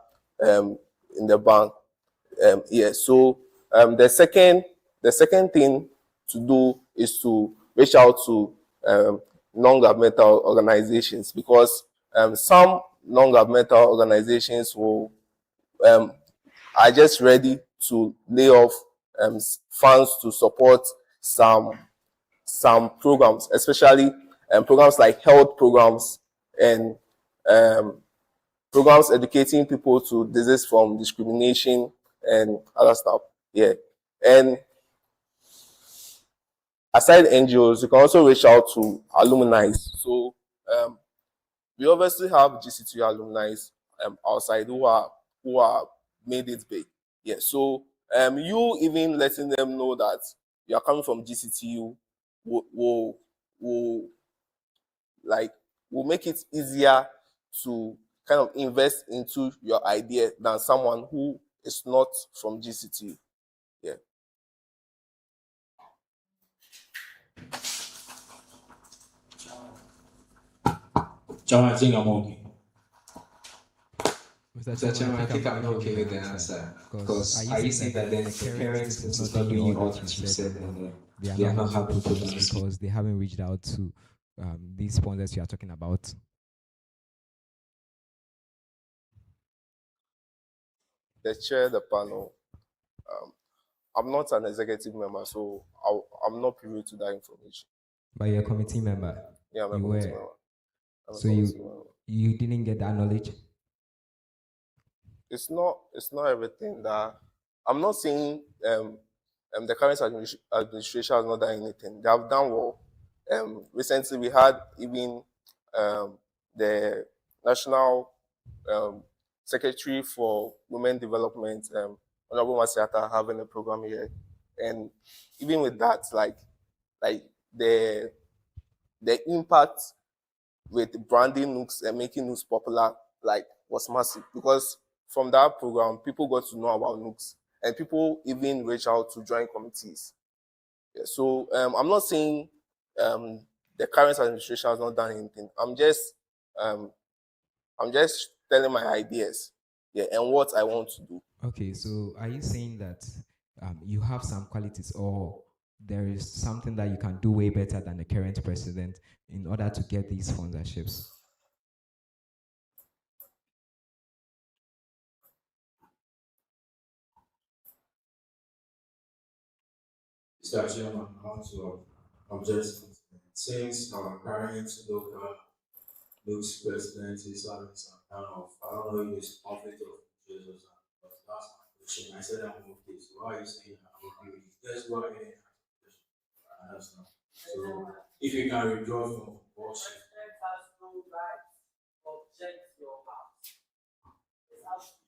L: in the bank. Yeah, so the second thing to do is to reach out to non-governmental organizations, because some non-governmental organizations will are just ready to lay off funds to support some programs, especially programs like health programs and programs educating people to desist from discrimination and other stuff. Yeah. And aside NGOs, you can also reach out to alumni. So we obviously have GCTU alumni outside who are made it big. Yeah. So you even letting them know that you are coming from GCTU will make it easier to kind of invest into your idea than someone who is not from GCTU. Yeah.
M: John, I think I'm okay. Mr. Chairman, I think I'm not okay with the answer. Because are you saying that then the parents is not doing all that you said and
A: they are not having programs because they haven't reached out to these sponsors you are talking about?
L: The chair, the panel. I'm not an executive member, so I'm not privy to that information.
A: But you're a committee member.
L: Yeah, I'm a
A: you
L: committee
A: were.
L: member.
A: So you didn't get that knowledge?
L: It's not everything that I'm not saying the current administration has not done anything. They have done well. Recently we had even the national secretary for women development, Honorable Masiata, having a program here, and even with that, like the impact with branding Nooks and making Nooks popular, like, was massive, because from that program people got to know about Nooks and people even reach out to join committees. Yeah, so I'm not saying the current administration has not done anything. I'm just telling my ideas, yeah, and what I want to do.
A: Okay, so are you saying that you have some qualities, or there is something that you can do way better than the current president in order to get these sponsorships?
M: Mr. Chairman, I want to object since our current local Luke's president is having some kind of, I don't know if it's conflict of interest or something, but that's my question. I said I'm okay, so why are you saying I'm okay with it? That's why I understand. So if you can withdraw from bullshit.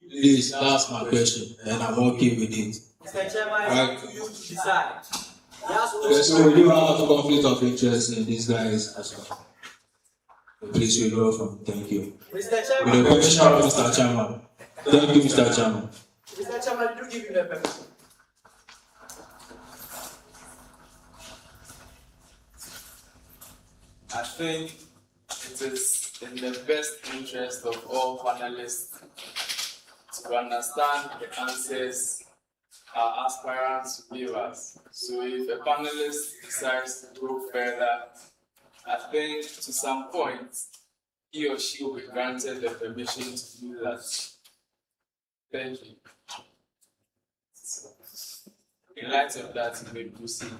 M: Please, that's my question, and I'm okay with it.
C: Mr. Chairman, it's up to you to decide.
M: So you have a conflict of interest in these guys as well. Please withdraw from. Thank you.
C: Mr. Chairman.
M: With the permission of Mr. Chairman. Thank you, Mr. Chairman.
C: Mr. Chairman, do give him the permission.
E: I think it is in the best interest of all panelists to understand the answers our aspirants to give us. So if a panelist decides to go further, I think to some point he or she will be granted the permission to do that. Thank you. In light of that, you may proceed.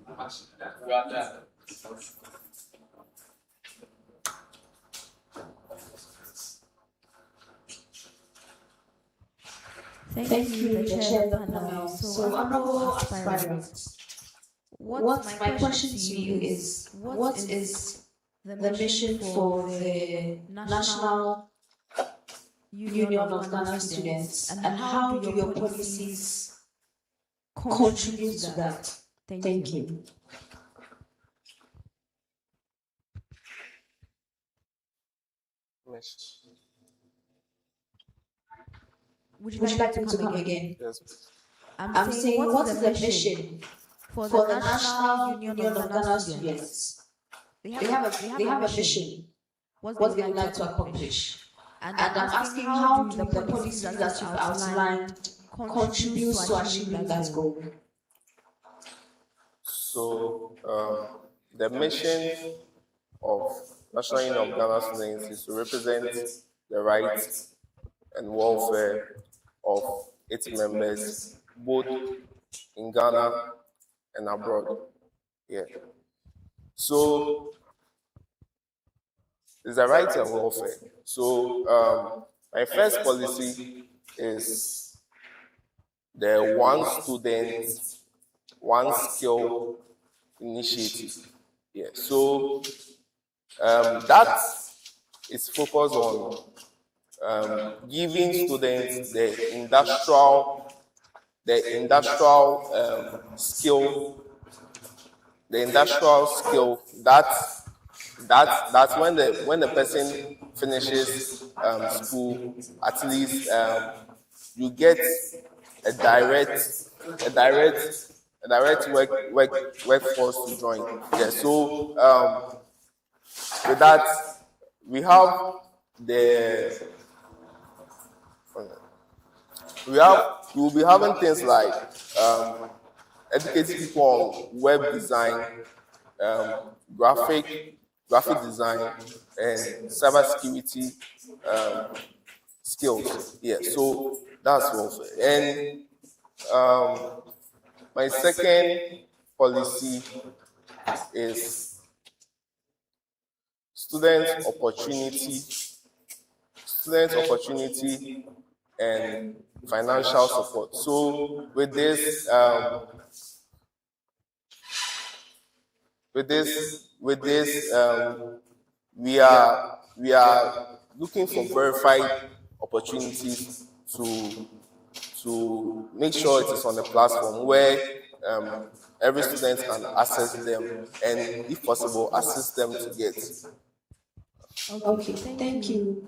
E: You are done.
D: Thank you, the chair of the panel. So, honorable aspirants, what my question to you is, what is the mission for the National Union of Ghana Students, and how do your policies contribute to that? Thank you. Would you like me to come again?
L: Yes.
D: I'm saying, what is the mission for the National Union of Ghana Students? They have a mission. What they would like to accomplish. And I'm asking, how do the policies that you've outlined contribute to achieving that goal?
L: So the mission of National Union of Ghana Students is to represent the rights and welfare of its members, both in Ghana and abroad. Yeah. So it's the rights and welfare. So my first policy is the one student, one skill initiative. Yeah. So that is focused on giving students the industrial skill, that's when the person finishes school, at least you get a direct workforce to join. Yeah. So with that, we have the we will be having things like educating people on web design, um, graphic graphic design, and cybersecurity skills. Yeah, so that's welfare. And my second policy is student opportunity and financial support. So with this we are looking for verified opportunities to make sure it is on a platform where um, every student can access them and, if possible, assist them to get.
D: Okay, thank you.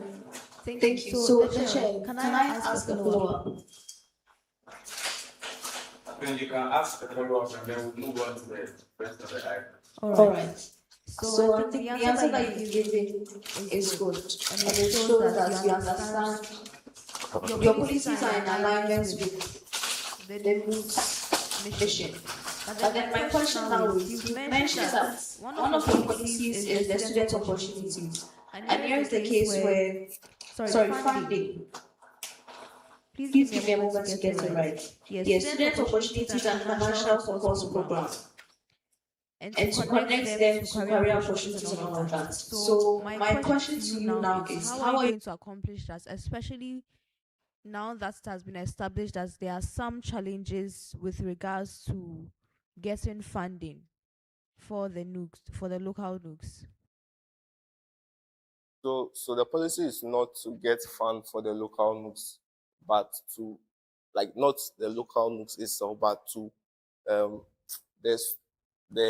D: Thank you. So, the chair, can I ask a follow-up?
H: Then you can ask the follow-up and then we'll move on to the rest of the item.
D: All right. So, I think the answer that you've given is good, and it shows that you understand your policies are in alignment with the NUG's mission. But then my question now is, you've mentioned that one of your policies is the student opportunities. And here is the case where, funding. Please give me a moment to get it right. Yes, student opportunities and financial support programs. And to connect them to career opportunities and all of that. So my question to you now is, how are you going to accomplish that, especially now that it has been established that there are some challenges with regards to getting funding for the NUGs, for the local NUGs?
L: So the policy is not to get fund for the local NUCs, but to, like, not the local NUCs itself, but to the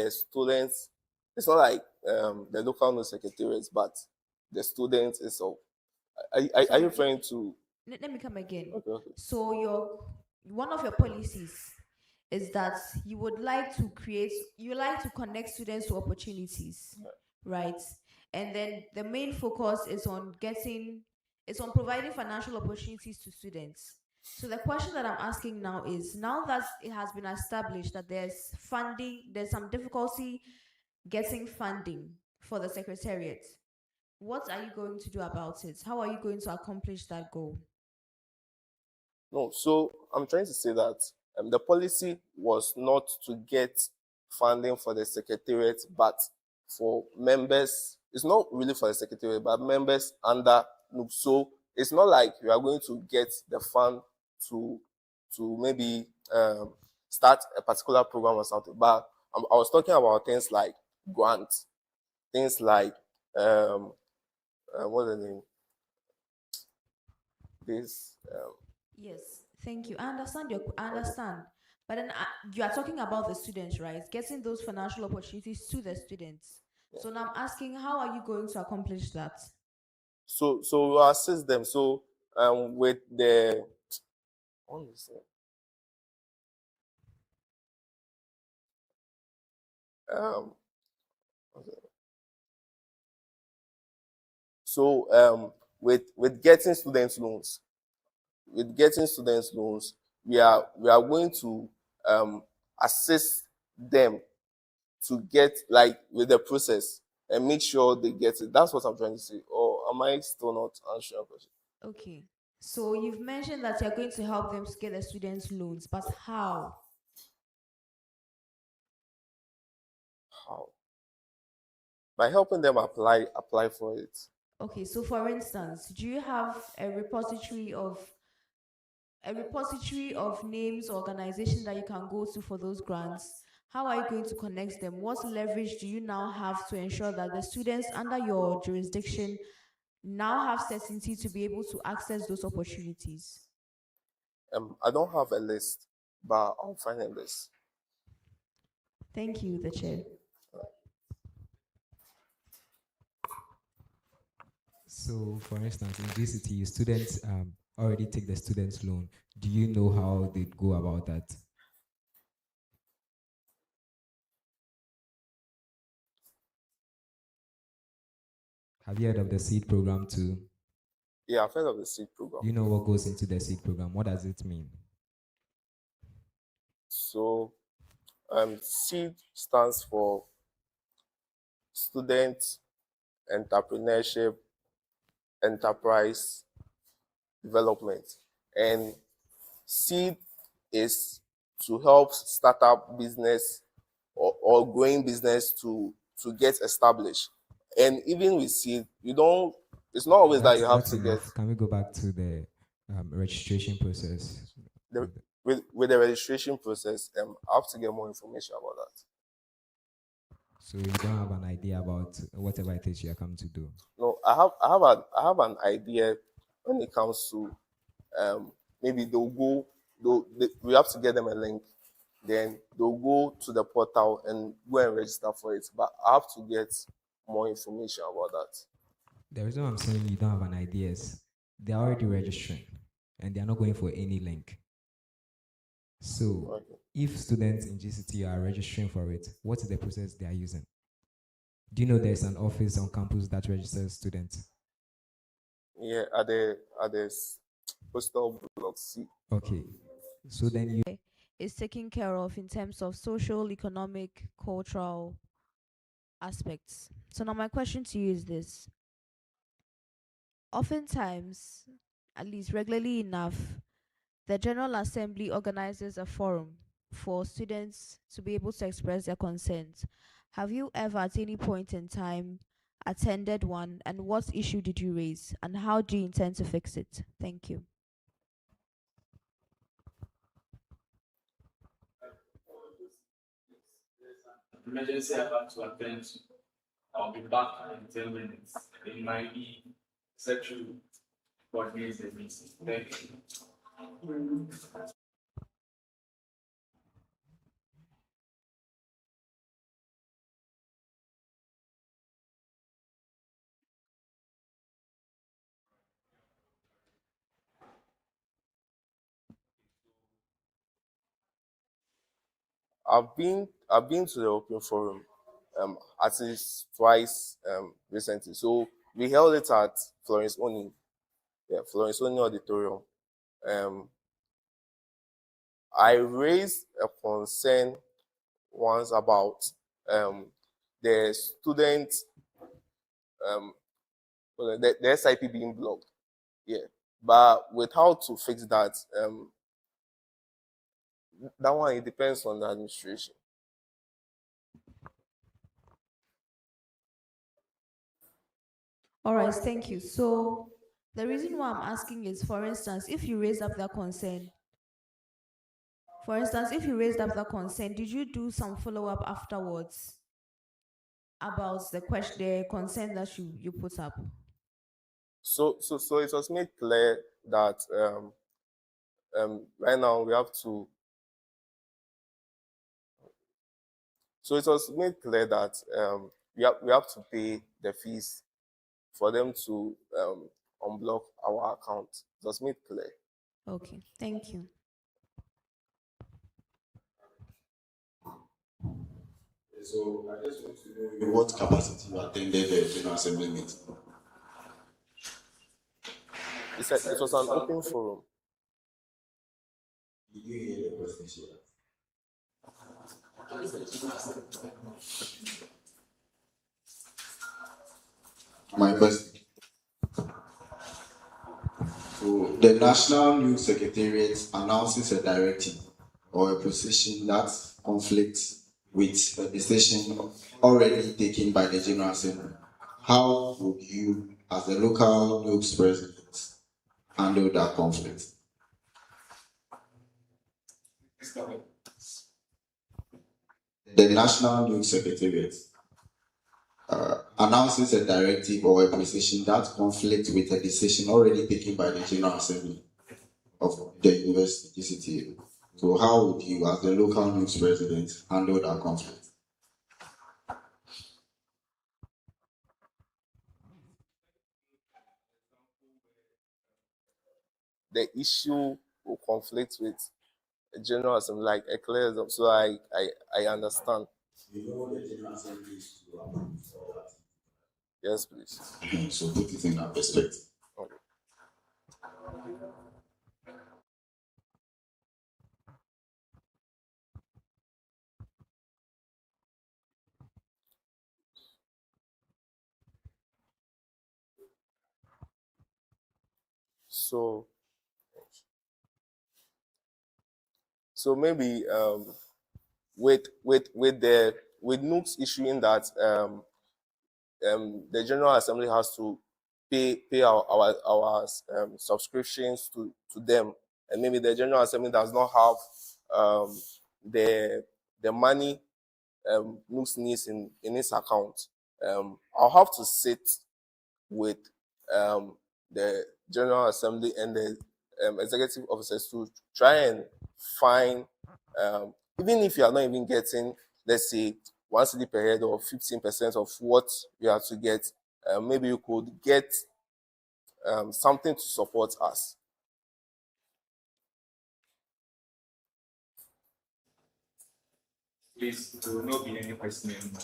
L: students. It's not like the local NUC secretariats, but the students itself. Are you referring to?
D: Let me come again.
L: Okay.
D: So one of your policies is that you like to connect students to opportunities, right? And then the main focus is on providing financial opportunities to students. So the question that I'm asking now is, now that it has been established that there's some difficulty getting funding for the secretariat, what are you going to do about it? How are you going to accomplish that goal?
L: No, so I'm trying to say that the policy was not to get funding for the secretariat, but for members. It's not really for the secretariat, but members under NUC. So it's not like you are going to get the fund to maybe start a particular program or something. But I was talking about things like grants, things like what's the name? This.
D: Yes, thank you. I understand. But then you are talking about the students, right? Getting those financial opportunities to the students. So now I'm asking, how are you going to accomplish that?
L: So we assist them. So with the what is it? Okay. So with getting students loans, we are going to assist them to get, like, with the process and make sure they get it. That's what I'm trying to say. Or am I still not answering your question?
D: Okay. So you've mentioned that you're going to help them to get the students loans, but how?
L: How? By helping them apply for it.
D: Okay, so for instance, do you have a repository of names, organizations that you can go to for those grants? How are you going to connect them? What leverage do you now have to ensure that the students under your jurisdiction now have certainty to be able to access those opportunities?
L: I don't have a list, but I'll find a list.
D: Thank you, the chair.
A: So, for instance, in GCTU, students already take the students' loan. Do you know how they go about that? Have you heard of the seed program too?
L: Yeah, I've heard of the seed program.
A: Do you know what goes into the seed program? What does it mean?
L: So, seed stands for Student Entrepreneurship Enterprise Development, and seed is to help startup business or growing business to get established. And even with seed, you don't. It's not always that you have
A: That's
L: to get
A: enough. Can we go back to the registration process?
L: the with the registration process. I have to get more information about that.
A: So you don't have an idea about whatever it is you are coming to do.
L: No, I have an idea when it comes to maybe we have to get them a link, then they'll go to the portal and go and register for it. But I have to get more information about that.
A: The reason I'm saying you don't have an idea is they're already registering and they're not going for any link. So
L: Okay.
A: if students in GCTU are registering for it, what is the process they are using? Do you know there's an office on campus that registers students?
L: Yeah, at the postal block C.
A: Okay. So then you
D: Is taken care of in terms of social, economic, cultural aspects. So now my question to you is this. Oftentimes, at least regularly enough, the General Assembly organizes a forum for students to be able to express their concerns. Have you ever at any point in time attended one, and what issue did you raise and how do you intend to fix it? Thank you.
H: Emergency I have to attend to. I'll be back in 10 minutes. It might be sexual coordinates the meeting. Thank you.
L: I've been to the open forum at least twice recently. So we held it at Florence Oni Auditorium. Um, I raised a concern once about the student the SIP being blocked. Yeah, but with how to fix that, that one it depends on the administration.
D: All right, thank you. So the reason why I'm asking is, for instance, if you raised up that concern, did you do some follow up afterwards about the question, the concern that you put up?
L: So it was made clear that right now we have to. So it was made clear that we have to pay the fees for them to unblock our account. It was made clear.
D: Okay, thank you.
G: So I just want to know in what capacity you attended the General Assembly meeting.
L: It was an open forum.
G: Did you hear the questions here? My question. So the National Youth Secretariat announces a directive or a position that conflicts with a decision already taken by the General Assembly. How would you, as the local youth president, handle that conflict? The National Youth Secretariat announces a directive or a position that conflicts with a decision already taken by the General Assembly of the University GCTU. So how would you, as the local youth president, handle that conflict?
L: The issue will conflict with a General Assembly, like a clear exam. So I understand.
G: You know what the General Assembly is to approve for that?
L: Yes, please.
G: So put it in that perspective.
L: Okay. So, so maybe with NUCs issuing that the General Assembly has to pay our subscriptions to them, and maybe the General Assembly does not have the money NUCs needs in its account. I'll have to sit with the General Assembly and the executive officers to try and find, even if you are not even getting, let's say, 1 cedi per head or 15% of what you have to get, maybe you could get something to support us.
I: Please, there will not be any questioning.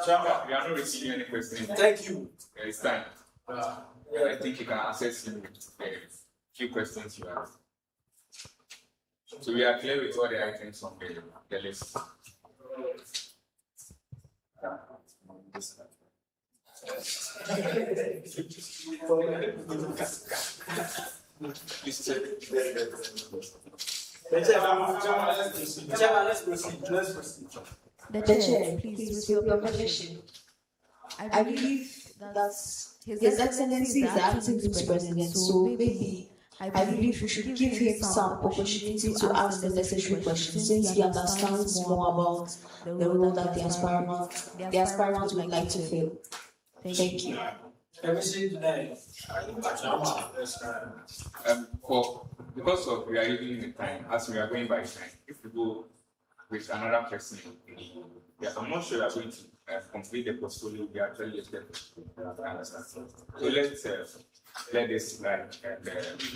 I: Chairman, we are not receiving any questions.
E: Thank you.
I: There is time. I think you can access a few questions you have. So we are clear with all the items on the list. Please check.
E: Chairman, let's proceed.
D: The chair, please, with your permission. I believe that His Excellency is the acting Vice President, so maybe I believe we should give him some opportunity to ask the necessary questions since he understands more about the role that the aspirant would like to fill. Thank you.
I: Because of we are using the time, as we are going by time, if we go with another person, I'm not sure we are going to complete the portfolio we actually expect. So let's let this slide and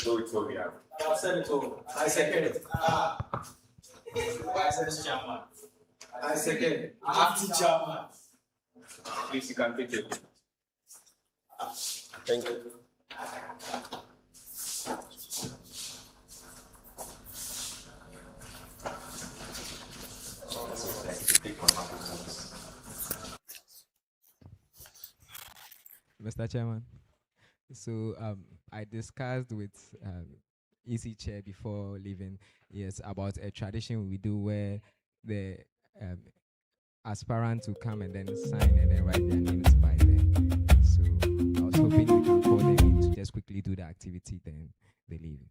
I: go with what we have.
E: I'll send it over. I second it. Vice Chairman. I second. Acting Chairman.
I: Please, you can take it.
L: Thank you.
A: Mr. Chairman, so I discussed with EC Chair before leaving, yes, about a tradition we do where the aspirant will come and then sign and then write their names by them. So I was hoping we can call them in to just quickly do the activity, then they leave.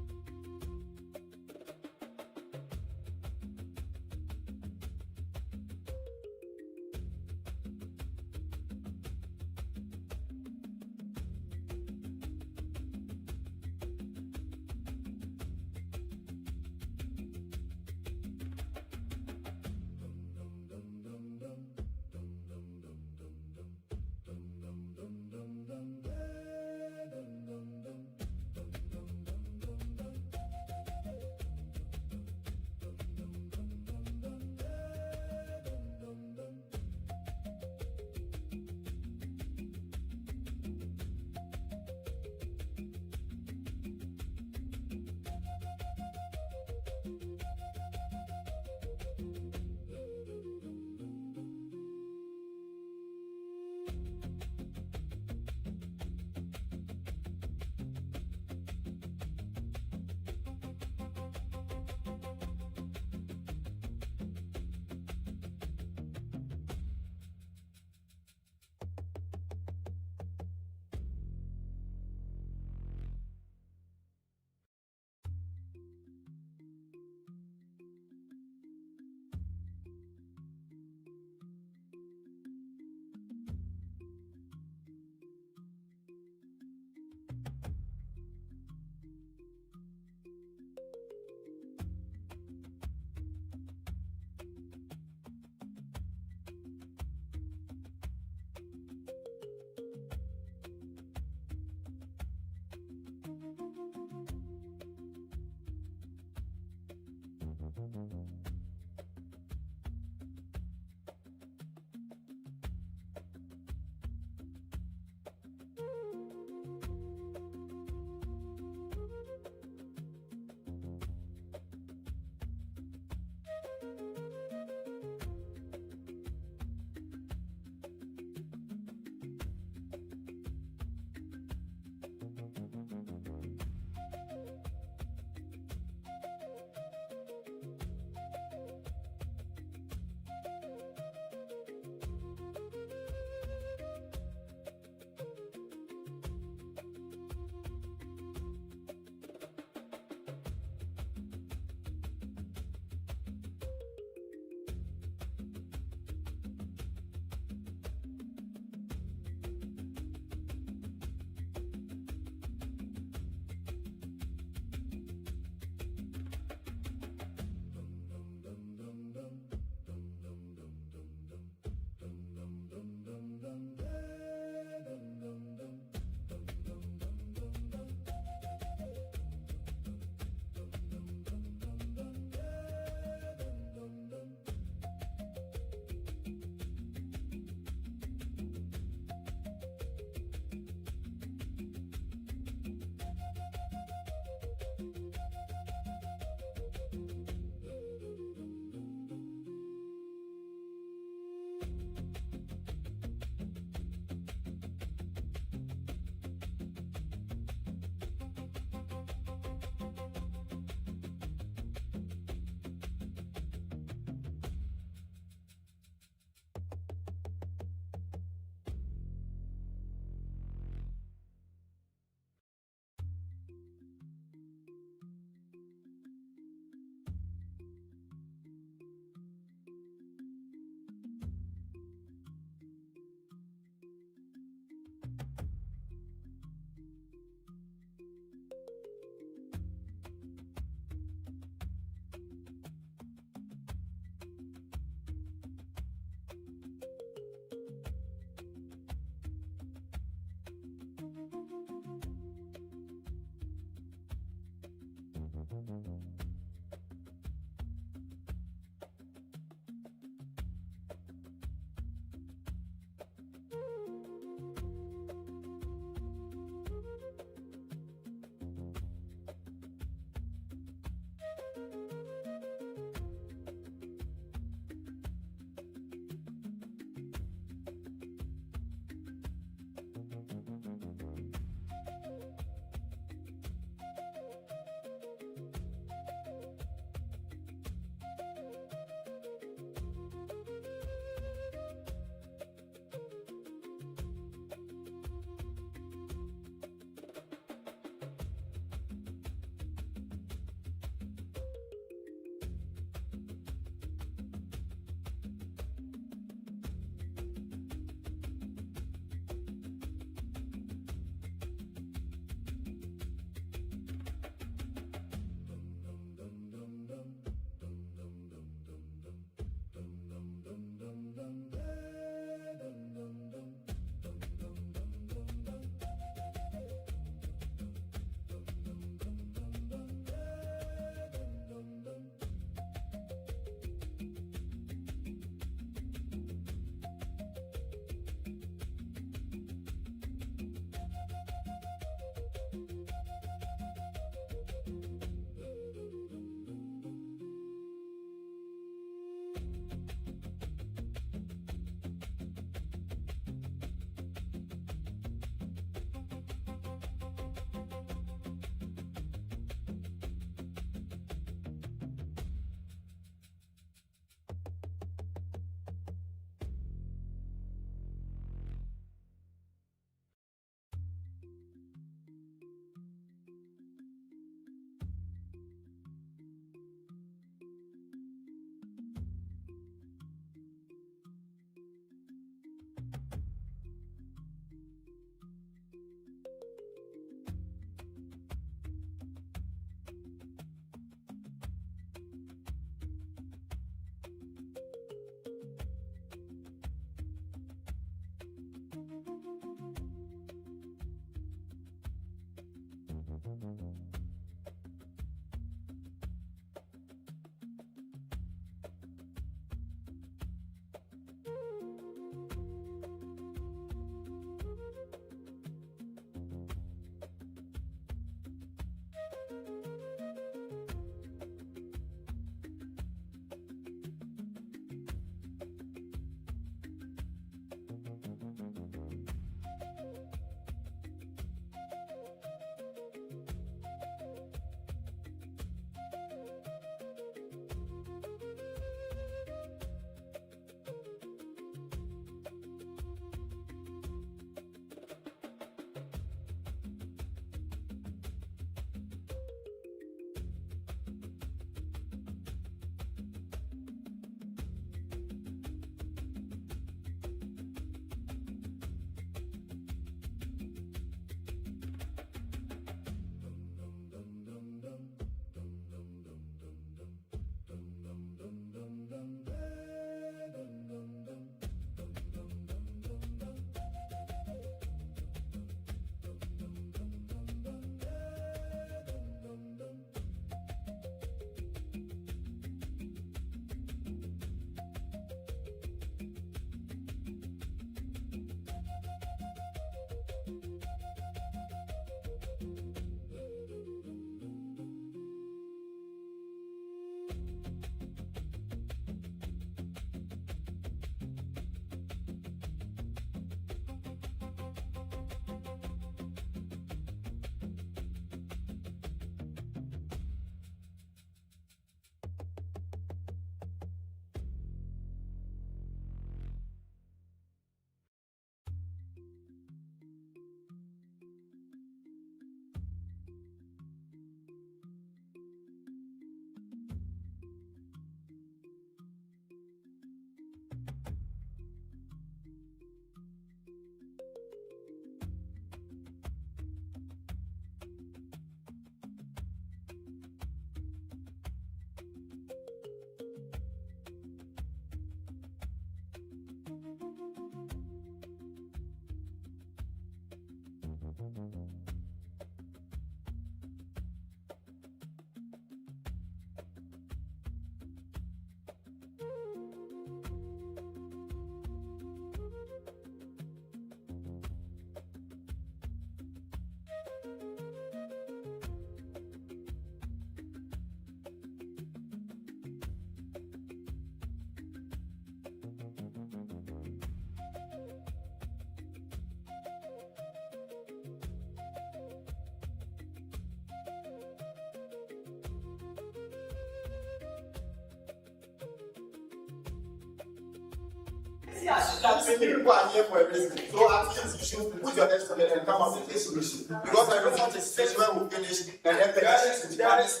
B: People are here for a reason. So at least you should put your heads together and come up with a solution. Because I don't want a situation where we finish and then petitions to the others.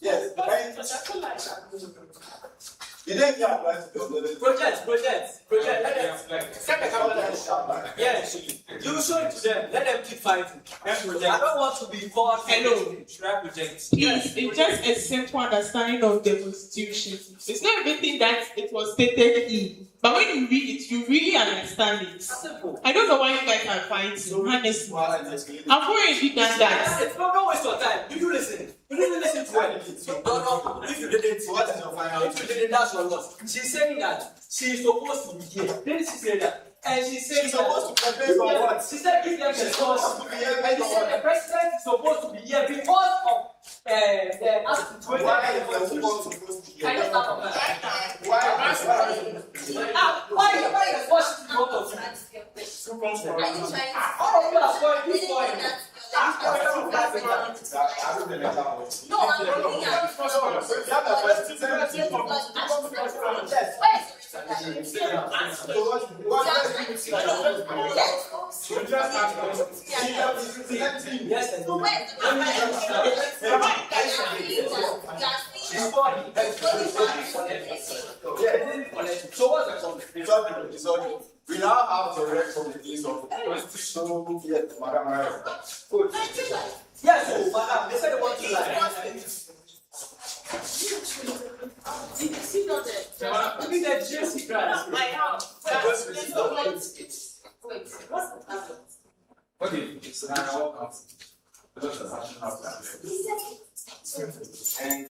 B: Yes. You didn't hear about project. Let them set the camera. Yes. You show it to them. Let them keep fighting. I don't want to be involved. Hello. Project.
N: Please, it's just a simple understanding of the Constitution. It's not everything that it was stated in. But when you read it, you really understand it. I don't know why you guys are fighting, honestly. I've already done that.
B: Don't waste your time. Did you listen? You didn't listen to anything. No. If you didn't, what is your final? If you didn't, that's your loss. She's saying that she's supposed to be here. Didn't she say that? And she said she's supposed to prepare for what? She said give them the source. And she said the president is supposed to be here because of the why are you supposed to be here? Why are you forced to go to all of you are going this point. No, I'm looking at so what's the problem? We now have the rest of the days of constitutional Madam. Yes, Madam, they said they want to lie. Give me the GC prize. Okay, it's an hour. And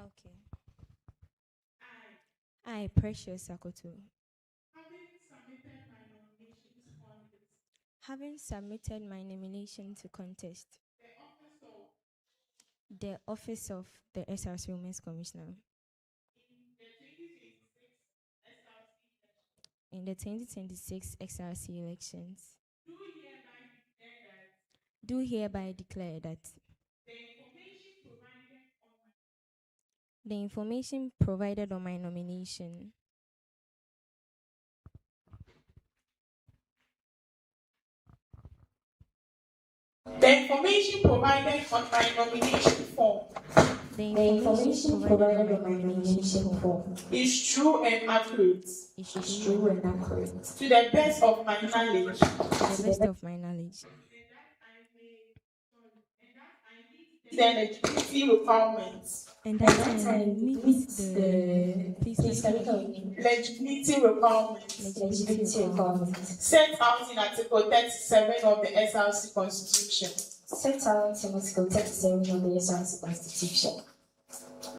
J: Okay. I, Precious Sakoto, having submitted my nomination to contest the office of the SRC Women's Commissioner in the 2026 SRC elections, do hereby declare that the information provided on my nomination
N: The information provided on my nomination form is true and accurate. To the best of my knowledge. The eligibility requirements.
J: And that I meet the
N: eligibility requirements set out in Article 37 of the SRC Constitution.
O: Set out in Article 37 of the SRC Constitution.